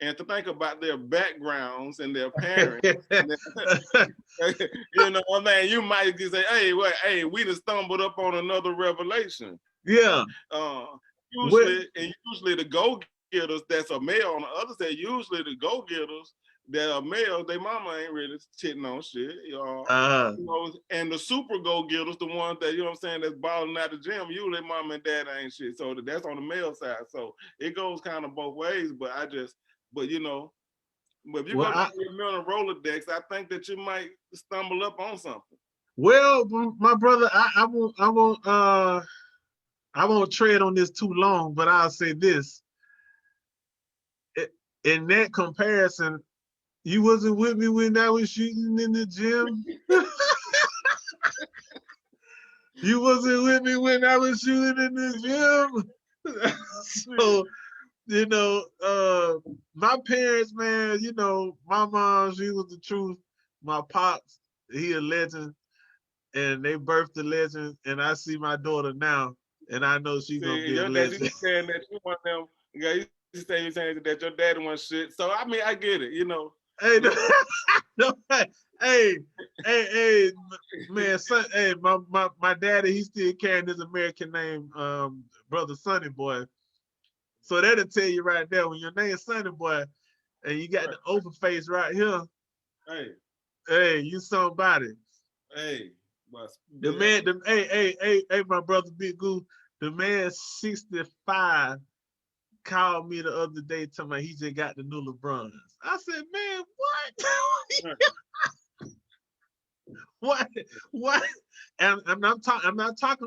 and to think about their backgrounds and their parents, what I mean, you might just say, hey, we just stumbled up on another revelation. Yeah. Uh, What? usually the go-getters that's a male on the other side, usually the go-getters that are males, their mama ain't really sitting on shit. Uh, And the super go-getters, the ones that, that's balling out the gym, usually mom and dad ain't shit. So that's on the male side. So it goes kind of both ways, but but if you well, go down your mental Rolodex, I think that you might stumble up on something. well, my brother, I won't tread on this too long, but I'll say this. In that comparison, you wasn't with me when I was shooting in the gym. You wasn't with me when I was shooting in the gym. So, my parents, man, my mom, she was the truth. My pops, he a legend, and they birthed a legend. And I see my daughter now, and I know she's gonna be a Your dad, you legend. saying that you want them, you saying that your daddy wants shit. So I mean, I get it, Hey, no, hey, man, son, hey, my daddy, he still carrying his American name, brother Sonny Boy. So that'll tell you right there when your name's Sonny Boy, and you got the open face right here. Hey, you somebody. Hey, the man, hey, my brother Big Goose, the man 65 called me the other day telling me he just got the new LeBrons. I said, man, what? What? What? And I'm not talking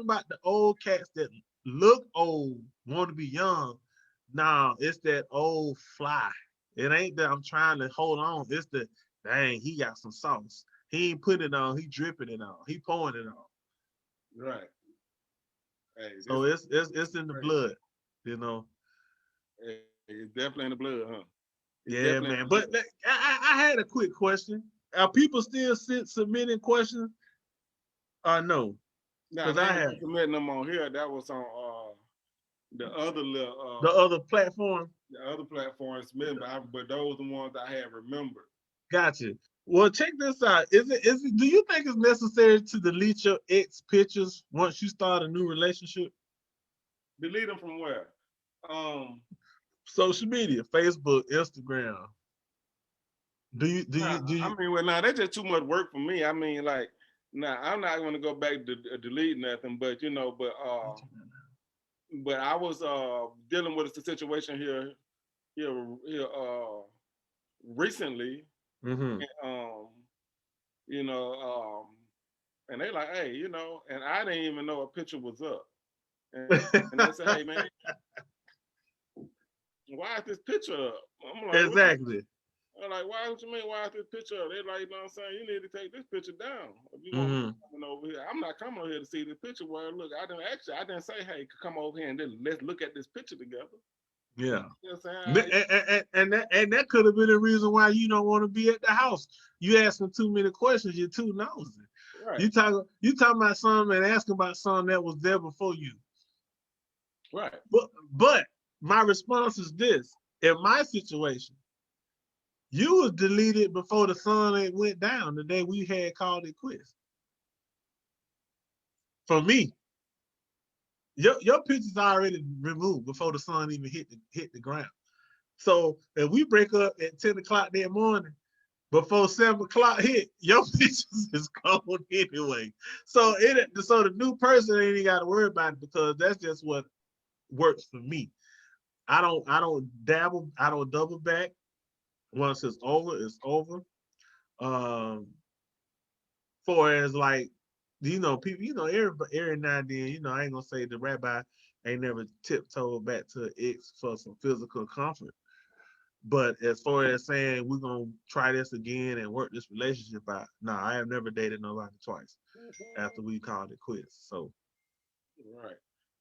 about the old cats that look old, want to be young. No, it's that old fly. It ain't that I'm trying to hold on. It's the dang, he got some sauce. He ain't putting it on, he dripping it on. He pouring it on. Right. Hey, so it's in the blood, you know. It's definitely in the blood, huh? Yeah, man. But I had a quick question. Are people still submitting questions? No. Nah, Because they I ain't have submitting them on here. That was on the other the other platform. The other platforms, but those are the ones I had remembered. Gotcha. Well, check this out. Is it? Do you think it's necessary to delete your ex pictures once you start a new relationship? Delete them from where? Social media, Facebook, Instagram. Do you? I mean, well, now that's just too much work for me. I mean, like, now I'm not going to go back to delete nothing, but but I was dealing with a situation here recently, Mm-hmm. you know, and they like, hey, and I didn't even know a picture was up, and they said, hey, man, why is this picture up? I'm like, exactly. I'm like, why don't you mean why is this picture up? They're like, you know what I'm saying? You need to take this picture down. If you want me coming over here. I'm not coming over here to see this picture where look, I didn't say, hey, come over here and then let's look at this picture together. Yeah. You know what I'm saying? And that could have been a reason why you don't want to be at the house. You asking too many questions, you're too nosy. Right. You talking about something and asking about something that was there before you. Right. But my response is this. In my situation, you was deleted before the sun went down the day we had called it quits. For me, your picture's already removed before the sun even hit the ground. So if we break up at 10 o'clock that morning, before 7 o'clock hit, your pictures is gone anyway. So the new person ain't even got to worry about it because that's just what works for me. I don't dabble, I don't double back. Once it's over, it's over. Um, for as like, people, every now and then, I ain't gonna say the rabbi ain't never tiptoed back to an ex for some physical comfort. But as far as saying we're gonna try this again and work this relationship out, no, I have never dated nobody twice after we called it quits. So Right.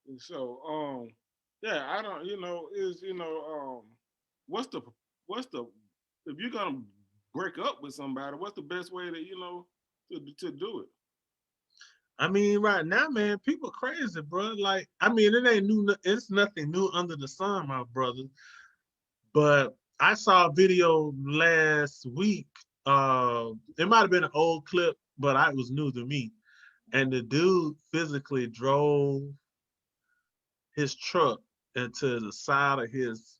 And so, yeah, I don't, is, what's the, what's the, if you're gonna break up with somebody, what's the best way to, to do it? I mean, right now, man, people crazy, bro. Like, I mean, it ain't new. It's nothing new under the sun, my brother. But I saw a video last week. It might have been an old clip, but it was new to me. And the dude physically drove his truck into the side of his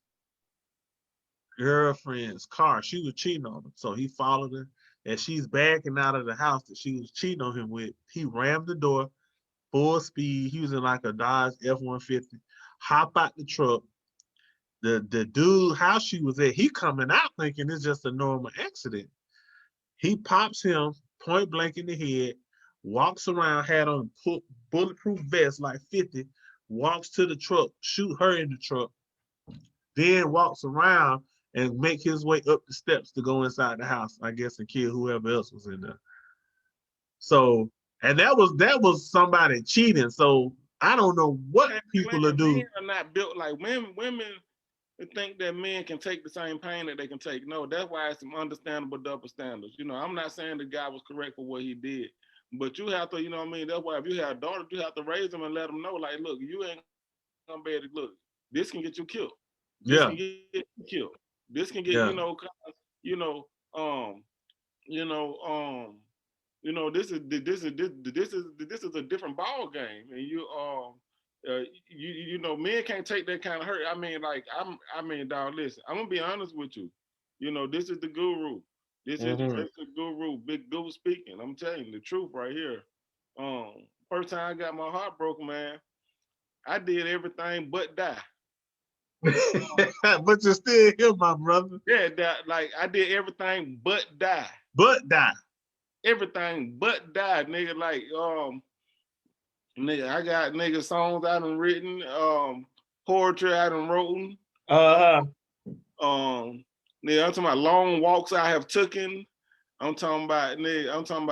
girlfriend's car. She was cheating on him. So he followed her and she's backing out of the house that she was cheating on him with. He rammed the door, full speed. He was in like a Dodge F-150. Hop out the truck. The dude, house she was at, he coming out thinking it's just a normal accident. He pops him point blank in the head, walks around, had on bulletproof vest like 50, walks to the truck, shoot her in the truck, then walks around and make his way up the steps to go inside the house, I guess, and kill whoever else was in there. So, and that was somebody cheating. So I don't know what people will do. Men are not built like women. Women think that men can take the same pain that they can take. No, that's why it's some understandable double standards. I'm not saying the guy was correct for what he did, but you have to, that's why if you have daughters, you have to raise them and let them know, like, look, you ain't gonna be able to look. This can get you killed. This Yeah, can get you killed. This can get, yeah. you know, um, you know, this is a different ball game, and men can't take that kind of hurt. I mean, like dog, listen, I'm gonna be honest with you. This is the guru. Mm-hmm. This is the guru, big guru speaking. I'm telling you the truth right here. First time I got my heart broken, man, I did everything but die. But you're still here, my brother. Yeah, like I did everything but die. But die. Everything but die, nigga. Like nigga, I got nigga songs I done written, poetry I done written. Uh-huh. Nigga, I'm talking about long walks I have taken. I'm talking about nigga. I'm talking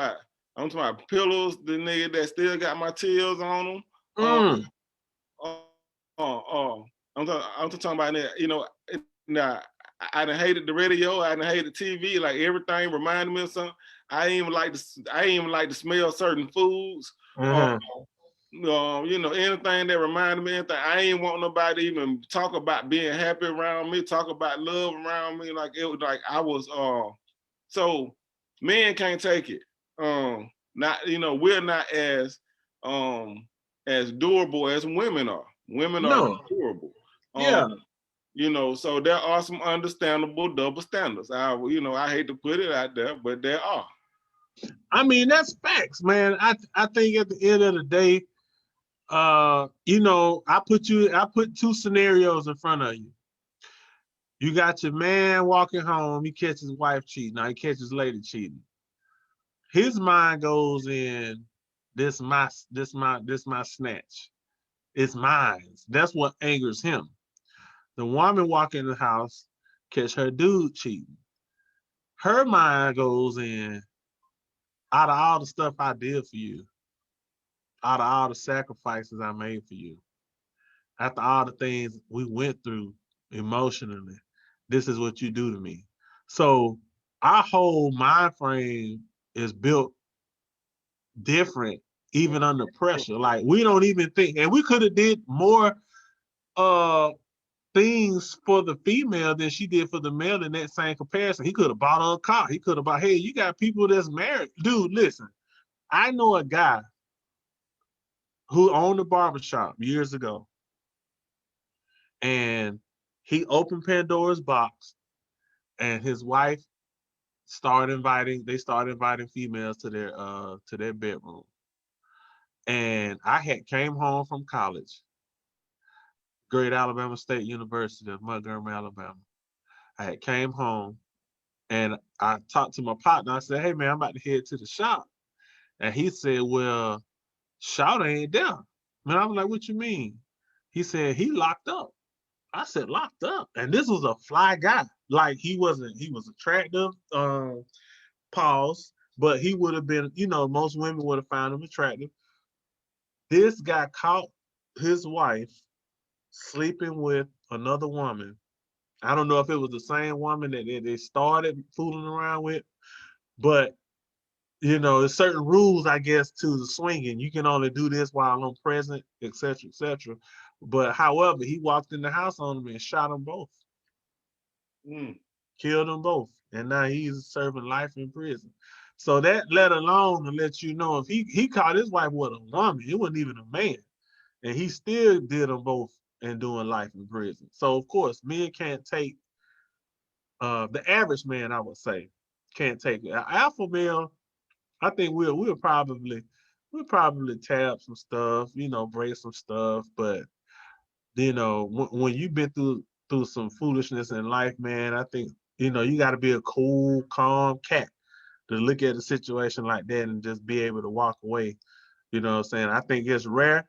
about pillows. The nigga that still got my tears on them. Mm. I'm talking about that. Now I done hated the radio. I done hated TV. Like everything reminded me of something. I ain't even like to smell certain foods. Uh-huh. Anything that reminded me of anything. I ain't want nobody to even talk about being happy around me, talk about love around me. Like it was like I was so men can't take it. Not we're not as durable as women are. Women are No. durable. Yeah. So there are some understandable double standards. I hate to put it out there, but there are. I mean, that's facts, man. I think at the end of the day, I put two scenarios in front of you. You got your man walking home, he catches his wife cheating. Now he catches his lady cheating. His mind goes in, this my snatch. It's mine. That's what angers him. The woman walking in the house, catch her dude cheating. Her mind goes in, out of all the stuff I did for you, out of all the sacrifices I made for you, after all the things we went through emotionally, this is what you do to me. So our whole mind frame is built different, even under pressure. Like we don't even think, and we could have did more things for the female than she did for the male in that same comparison. He could have bought her a car. He could have bought, hey, you got people that's married. Dude, listen, I know a guy who owned a barbershop years ago, and he opened Pandora's box, and his wife they started inviting females to their bedroom. And I had came home from college, Great Alabama State University of Montgomery, Alabama. I had came home and I talked to my partner. I said, hey man, I'm about to head to the shop. And he said, well, Shawty ain't there. Man, I was like, what you mean? He said, he locked up. I said locked up. And this was a fly guy. Like he was attractive, pause, but he would have been, most women would have found him attractive. This guy caught his wife sleeping with another woman. I don't know if it was the same woman that they started fooling around with, but there's certain rules, I guess, to the swinging. You can only do this while I'm present, etc., etc. But however, he walked in the house on them and shot them both, killed them both, and now he's serving life in prison. So that let alone to let you know if he caught his wife with a woman, it wasn't even a man, and he still did them both and doing life in prison. So of course, men can't take the average man, I would say, can't take it. An alpha male, I think we'll probably tab some stuff, break some stuff, but when you've been through some foolishness in life, man, I think you got to be a cool, calm cat to look at a situation like that and just be able to walk away. You know what I'm saying? I think it's rare,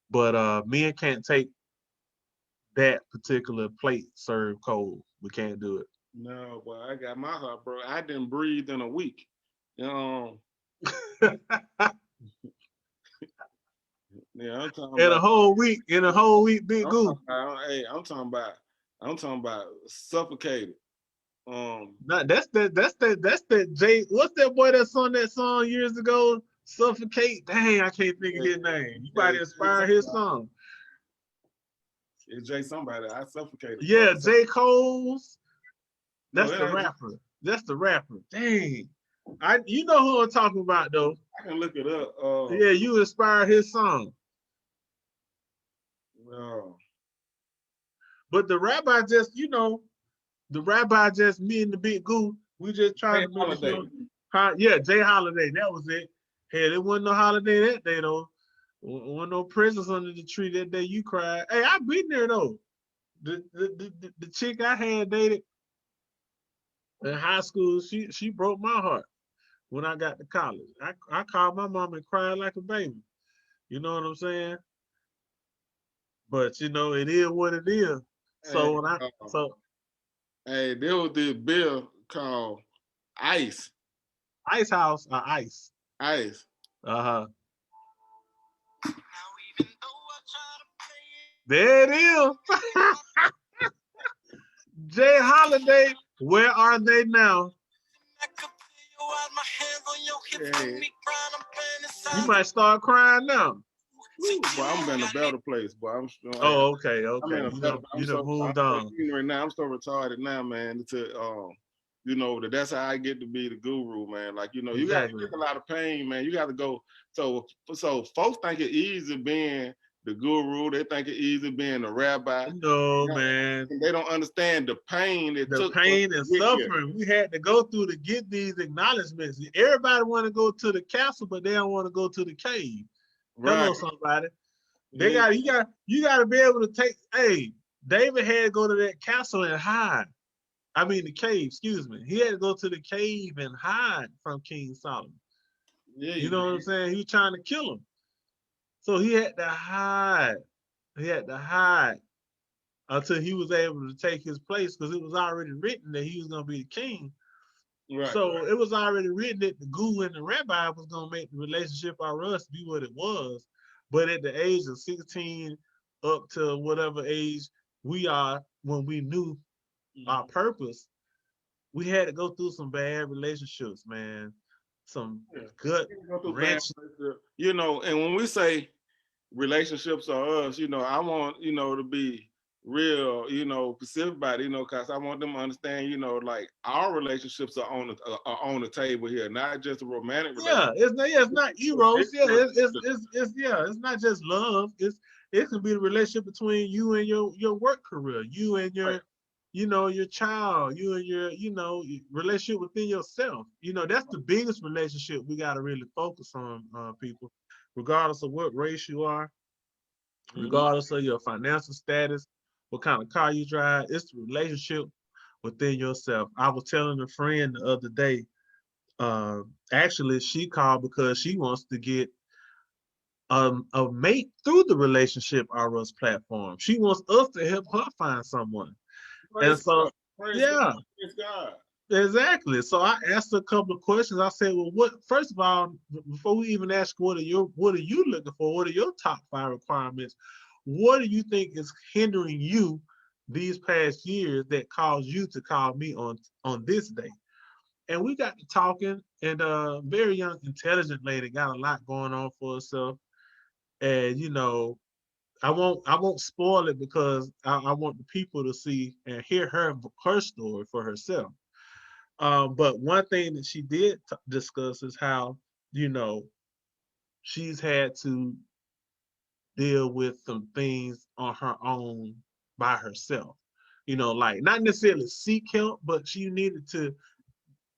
but men can't take that particular plate served cold. We can't do it. No, but I got my heart, bro. I didn't breathe in a week. Yeah, I'm talking in about a whole week, big goo. I'm talking about suffocated. That's that Jay. What's that boy that sung that song years ago? Suffocate. Dang, I can't think of his name. You might inspire his song. It's Jay somebody. I suffocated. Yeah, J. Cole's. That's No, the rapper. That's the rapper. Dang. You know who I'm talking about though. I can look it up. Yeah, you inspired his song. No. But the rabbi just, me and the big goo, we just trying to make sure. Yeah, Jay Holiday, that was it. Hey, there wasn't no holiday that day though. Wasn't no presents under the tree that day you cried. Hey, I've been there though. The chick I had dated in high school, she broke my heart when I got to college. I called my mom and cried like a baby. You know what I'm saying? But it is what it is. So hey, there was this bill called Ice. Ice House or Ice? Ice. Uh-huh. There it is. Jay Holiday, where are they now? Hey. You might start crying now. Boy, I'm in a better place, boy. Okay. I'm You moved on. Right now, I'm so retarded now, man. That's how I get to be the guru, man. Like, you got to take a lot of pain, man. You got to go. So folks think it's easy being the guru. They think it's easy being the rabbi. No, man. They don't understand the pain the pain and suffering we had to go through to get these acknowledgments. Everybody want to go to the castle, but they don't want to go to the cave. Right. Hello, somebody. You got to be able to take. Hey, David had to go to that castle and hide. I mean the cave. Excuse me. He had to go to the cave and hide from King Solomon. Yeah, you know what I'm saying? He was trying to kill him, so he had to hide. He had to hide until he was able to take his place, because it was already written that he was going to be the king. Right, so it was already written that the guru and the rabbi was going to make the relationship for us be what it was. But at the age of 16 up to whatever age we are, when we knew our purpose, we had to go through some bad relationships, man. Some gut wrench. And when we say relationships are us, I want, to be real, specific about it, because I want them to understand, like our relationships are on the table here, not just a romantic relationship. It's not eros. It's not just love. It can be the relationship between you and your work career, you and your your child, you and your relationship within yourself. That's the biggest relationship we got to really focus on, people, regardless of what race you are, regardless of your financial status, what kind of car you drive. It's the relationship within yourself. I was telling a friend the other day, actually she called because she wants to get a mate through the relationship RS platform. She wants us to help her find someone. And so, yeah, praise God. Exactly. So I asked her a couple of questions. I said, well, first of all, before we even ask what are you looking for? What are your top 5 requirements? What do you think is hindering you these past years that caused you to call me on this day? And we got to talking, and a very young, intelligent lady, got a lot going on for herself. And I won't spoil it because I want the people to see and hear her story for herself. But one thing that she did discuss is how, you know, she's had to deal with some things on her own by herself. Like not necessarily seek help, but she needed to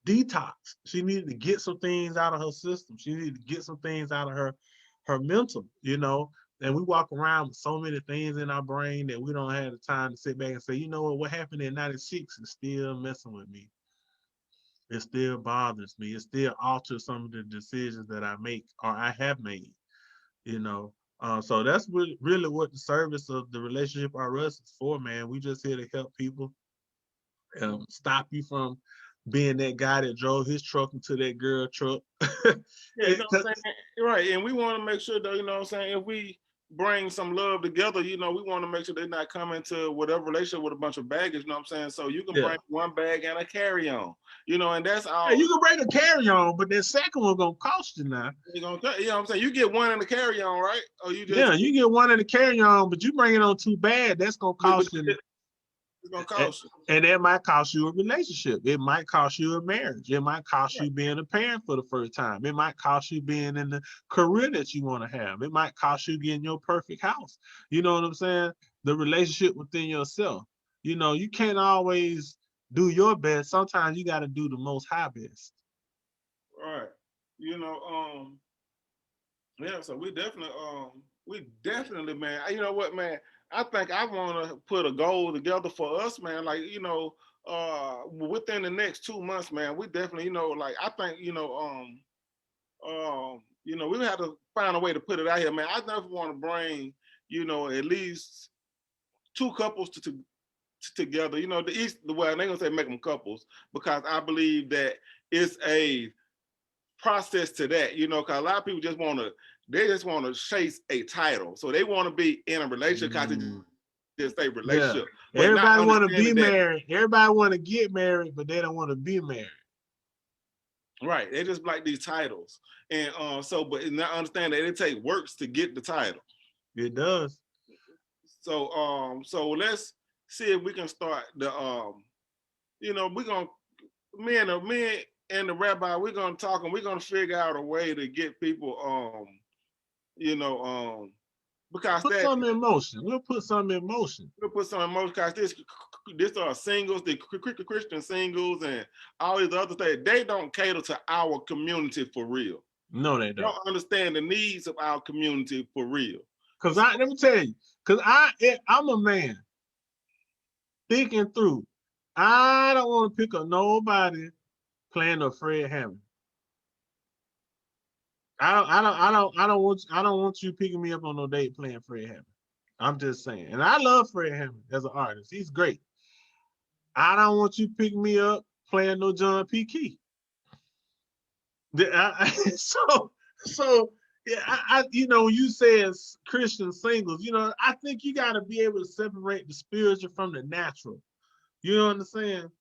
detox. She needed to get some things out of her system. She needed to get some things out of her mental. And we walk around with so many things in our brain that we don't have the time to sit back and say, you know what happened in 96 is still messing with me. It still bothers me. It still alters some of the decisions that I make or I have made, you know. So that's really what the service of the relationship RS is for, man. We just here to help people, stop you from being that guy that drove his truck into that girl truck. Yeah, you know what I'm saying? Right. And we want to make sure that, you know what I'm saying, if we bring some love together, we want to make sure they're not coming to whatever relationship with a bunch of baggage, you know what I'm saying? So you can bring one bag and a carry-on, and that's all. Yeah, you can bring a carry-on, but that second one gonna cost you now. You know what I'm saying? You get one in the carry-on, right? Or you you get one in the carry-on, but you bring it on too bad, that's gonna cost you. It's gonna cost you. And it might cost you a relationship. It might cost you a marriage. It might cost you being a parent for the first time. It might cost you being in the career that you want to have. It might cost you getting your perfect house. You know what I'm saying? The relationship within yourself. You can't always do your best. Sometimes you got to do the most high best. Right. Yeah, so we definitely, man, you know what, man, I think I want to put a goal together for us, man, like, within the next 2 months, man, we definitely, I think, we have to find a way to put it out here, man. I definitely want to bring, at least 2 couples together, they're going to say make them couples, because I believe that it's a process to that, because a lot of people just want to chase a title. So they want to be in a relationship because just say relationship. Yeah. Everybody want to be married. Everybody want to get married, but they don't want to be married. Right. They just like these titles. And but not understand that it takes works to get the title. It does. So let's see if we can start the we're gonna me and the rabbi, we're gonna talk and we're gonna figure out a way to get people because put something in motion. We'll put something in motion. We'll put something in motion because this are singles, the Christian singles and all these other things. They don't cater to our community for real. No, they don't. They don't understand the needs of our community for real. Because let me tell you, because I'm a man thinking through. I don't want to pick up nobody playing no Fred Hammond. I don't want you picking me up on no date playing Fred Hammond. I'm just saying. And I love Fred Hammond as an artist. He's great. I don't want you picking me up playing no John P. Key. So yeah, when you say Christian singles, I think you got to be able to separate the spiritual from the natural. You know what I'm saying?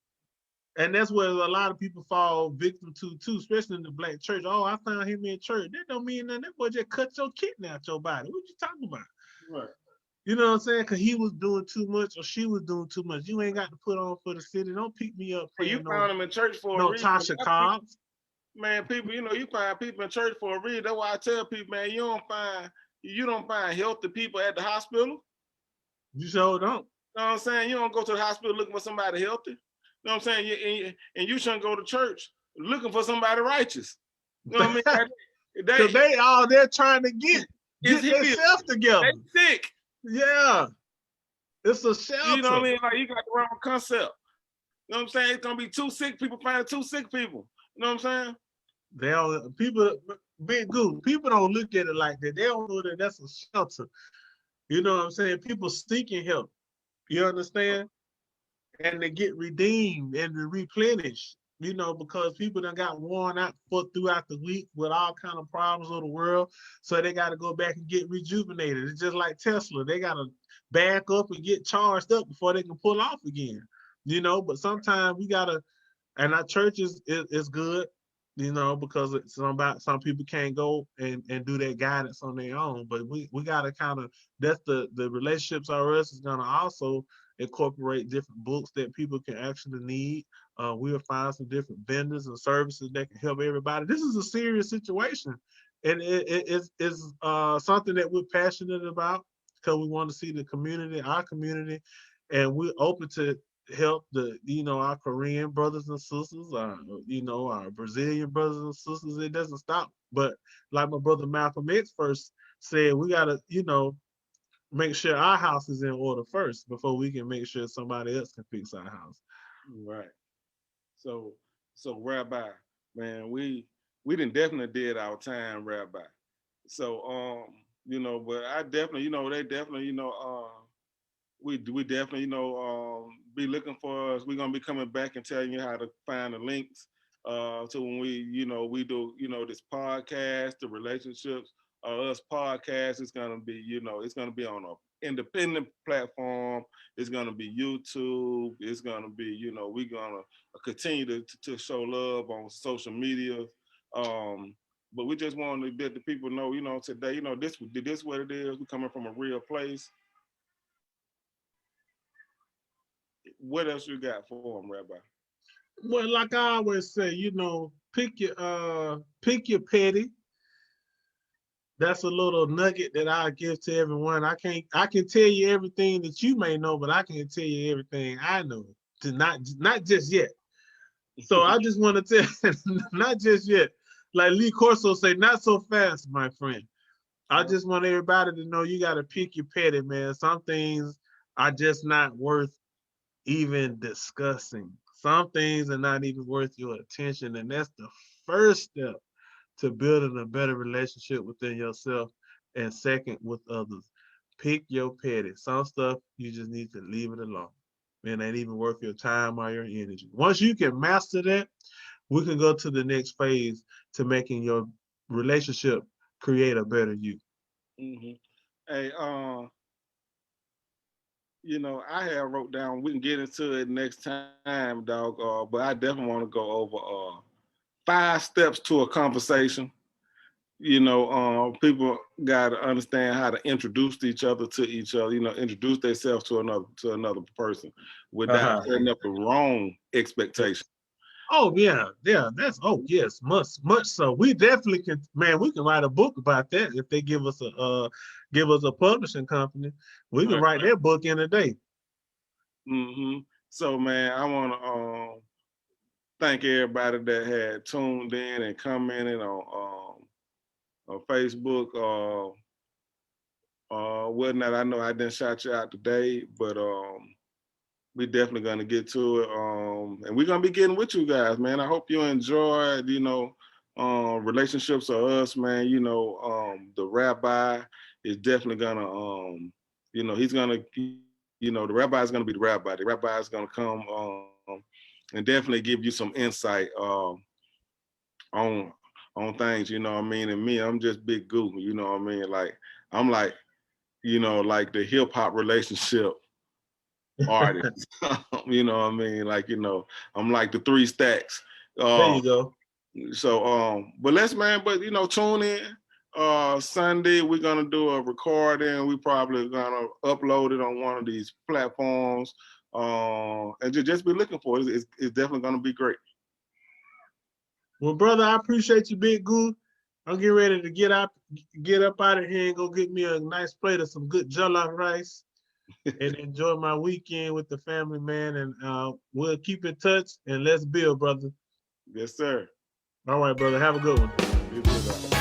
And that's where a lot of people fall victim to too, especially in the black church. Oh, I found him in church. That don't mean nothing. That boy just cut your kidney out your body. What you talking about? Right. You know what I'm saying? Because he was doing too much or she was doing too much. You ain't got to put on for the city. Don't pick me up. You found him in church for a reason. No Tasha Cobbs. Man, people, you find people in church for a reason. That's why I tell people, man, you don't find healthy people at the hospital. You sure don't. You know what I'm saying? You don't go to the hospital looking for somebody healthy. You know what I'm saying? And you shouldn't go to church looking for somebody righteous. You know what I mean? Because they're trying to get themselves together. They sick. Yeah. It's a shelter. You know what I mean? Like you got the wrong concept. You know what I'm saying? It's gonna be 2 sick people finding 2 sick people. You know what I'm saying? They don't, people, Big Goo, people don't look at it like that. They don't know that that's a shelter. You know what I'm saying? People seeking help. You understand? And they get redeemed and replenished, you know, because people done got worn out throughout the week with all kind of problems of the world. So they got to go back and get rejuvenated. It's just like Tesla. They got to back up and get charged up before they can pull off again, you know. But sometimes we got to, and our church is good, you know, because it's some people can't go and do that guidance on their own. But we got to kind of, that's the relationships RS is going to also incorporate different books that people can actually need. We'll find some different vendors and services that can help everybody. This is a serious situation, and it's something that we're passionate about because we want to see the community, our community, and we're open to help our Korean brothers and sisters, our Brazilian brothers and sisters. It doesn't stop. But like my brother Malcolm X first said, we gotta, make sure our house is in order first before we can make sure somebody else can fix our house. Right. So Rabbi, man, we didn't definitely did our time, Rabbi. So but I definitely, they definitely, we definitely, be looking for us. We're gonna be coming back and telling you how to find the links to when we do, this podcast, the relationships, us podcast. It's gonna be, it's gonna be on a independent platform. It's gonna be YouTube. It's gonna be, we're gonna continue to show love on social media. But we just want to let the people know, today, this what it is. We're coming from a real place. What else you got for them, Rabbi? Well, like I always say, pick your petty. That's a little nugget that I give to everyone. I can tell you everything that you may know, but I can't tell you everything I know. Not just yet. So I just want to tell, not just yet. Like Lee Corso say, not so fast, my friend. I just want everybody to know you got to pick your petty, man. Some things are just not worth even discussing. Some things are not even worth your attention. And that's the first step to building a better relationship within yourself, and second with others. Pick your petty. Some stuff you just need to leave it alone. Man, ain't even worth your time or your energy. Once you can master that, we can go to the next phase to making your relationship create a better you. Mm-hmm. Hey, I have wrote down, we can get into it next time, dog. But I definitely want to go over 5 steps to a conversation. People got to understand how to introduce each other to each other. Introduce themselves to another person without setting up the wrong expectation. Oh yeah, that's yes, much so. We definitely can, man. We can write a book about that if they give us a publishing company. We can write that book in a day. Mm-hmm. So man, I want to thank everybody that had tuned in and commented on Facebook, whatnot. I know I didn't shout you out today, but we definitely gonna get to it. And we're gonna be getting with you guys, man. I hope you enjoyed, relationships of us, man. The Rabbi is definitely gonna, he's gonna, the Rabbi is gonna be the Rabbi. The Rabbi is gonna come and definitely give you some insight on things, And me, I'm just Big Goo, Like I'm like, like the hip hop relationship artist. Like, I'm like the 3 stacks. There you go. So but tune in. Sunday we're gonna do a recording. We probably gonna upload it on one of these platforms. And just be looking for it. It's definitely gonna be great. Well, brother, I appreciate you, Big Goo. I'm getting ready to get up out of here and go get me a nice plate of some good jollof rice and enjoy my weekend with the family, man. And we'll keep in touch and let's build, brother. Yes, sir. All right, brother. Have a good one. You too,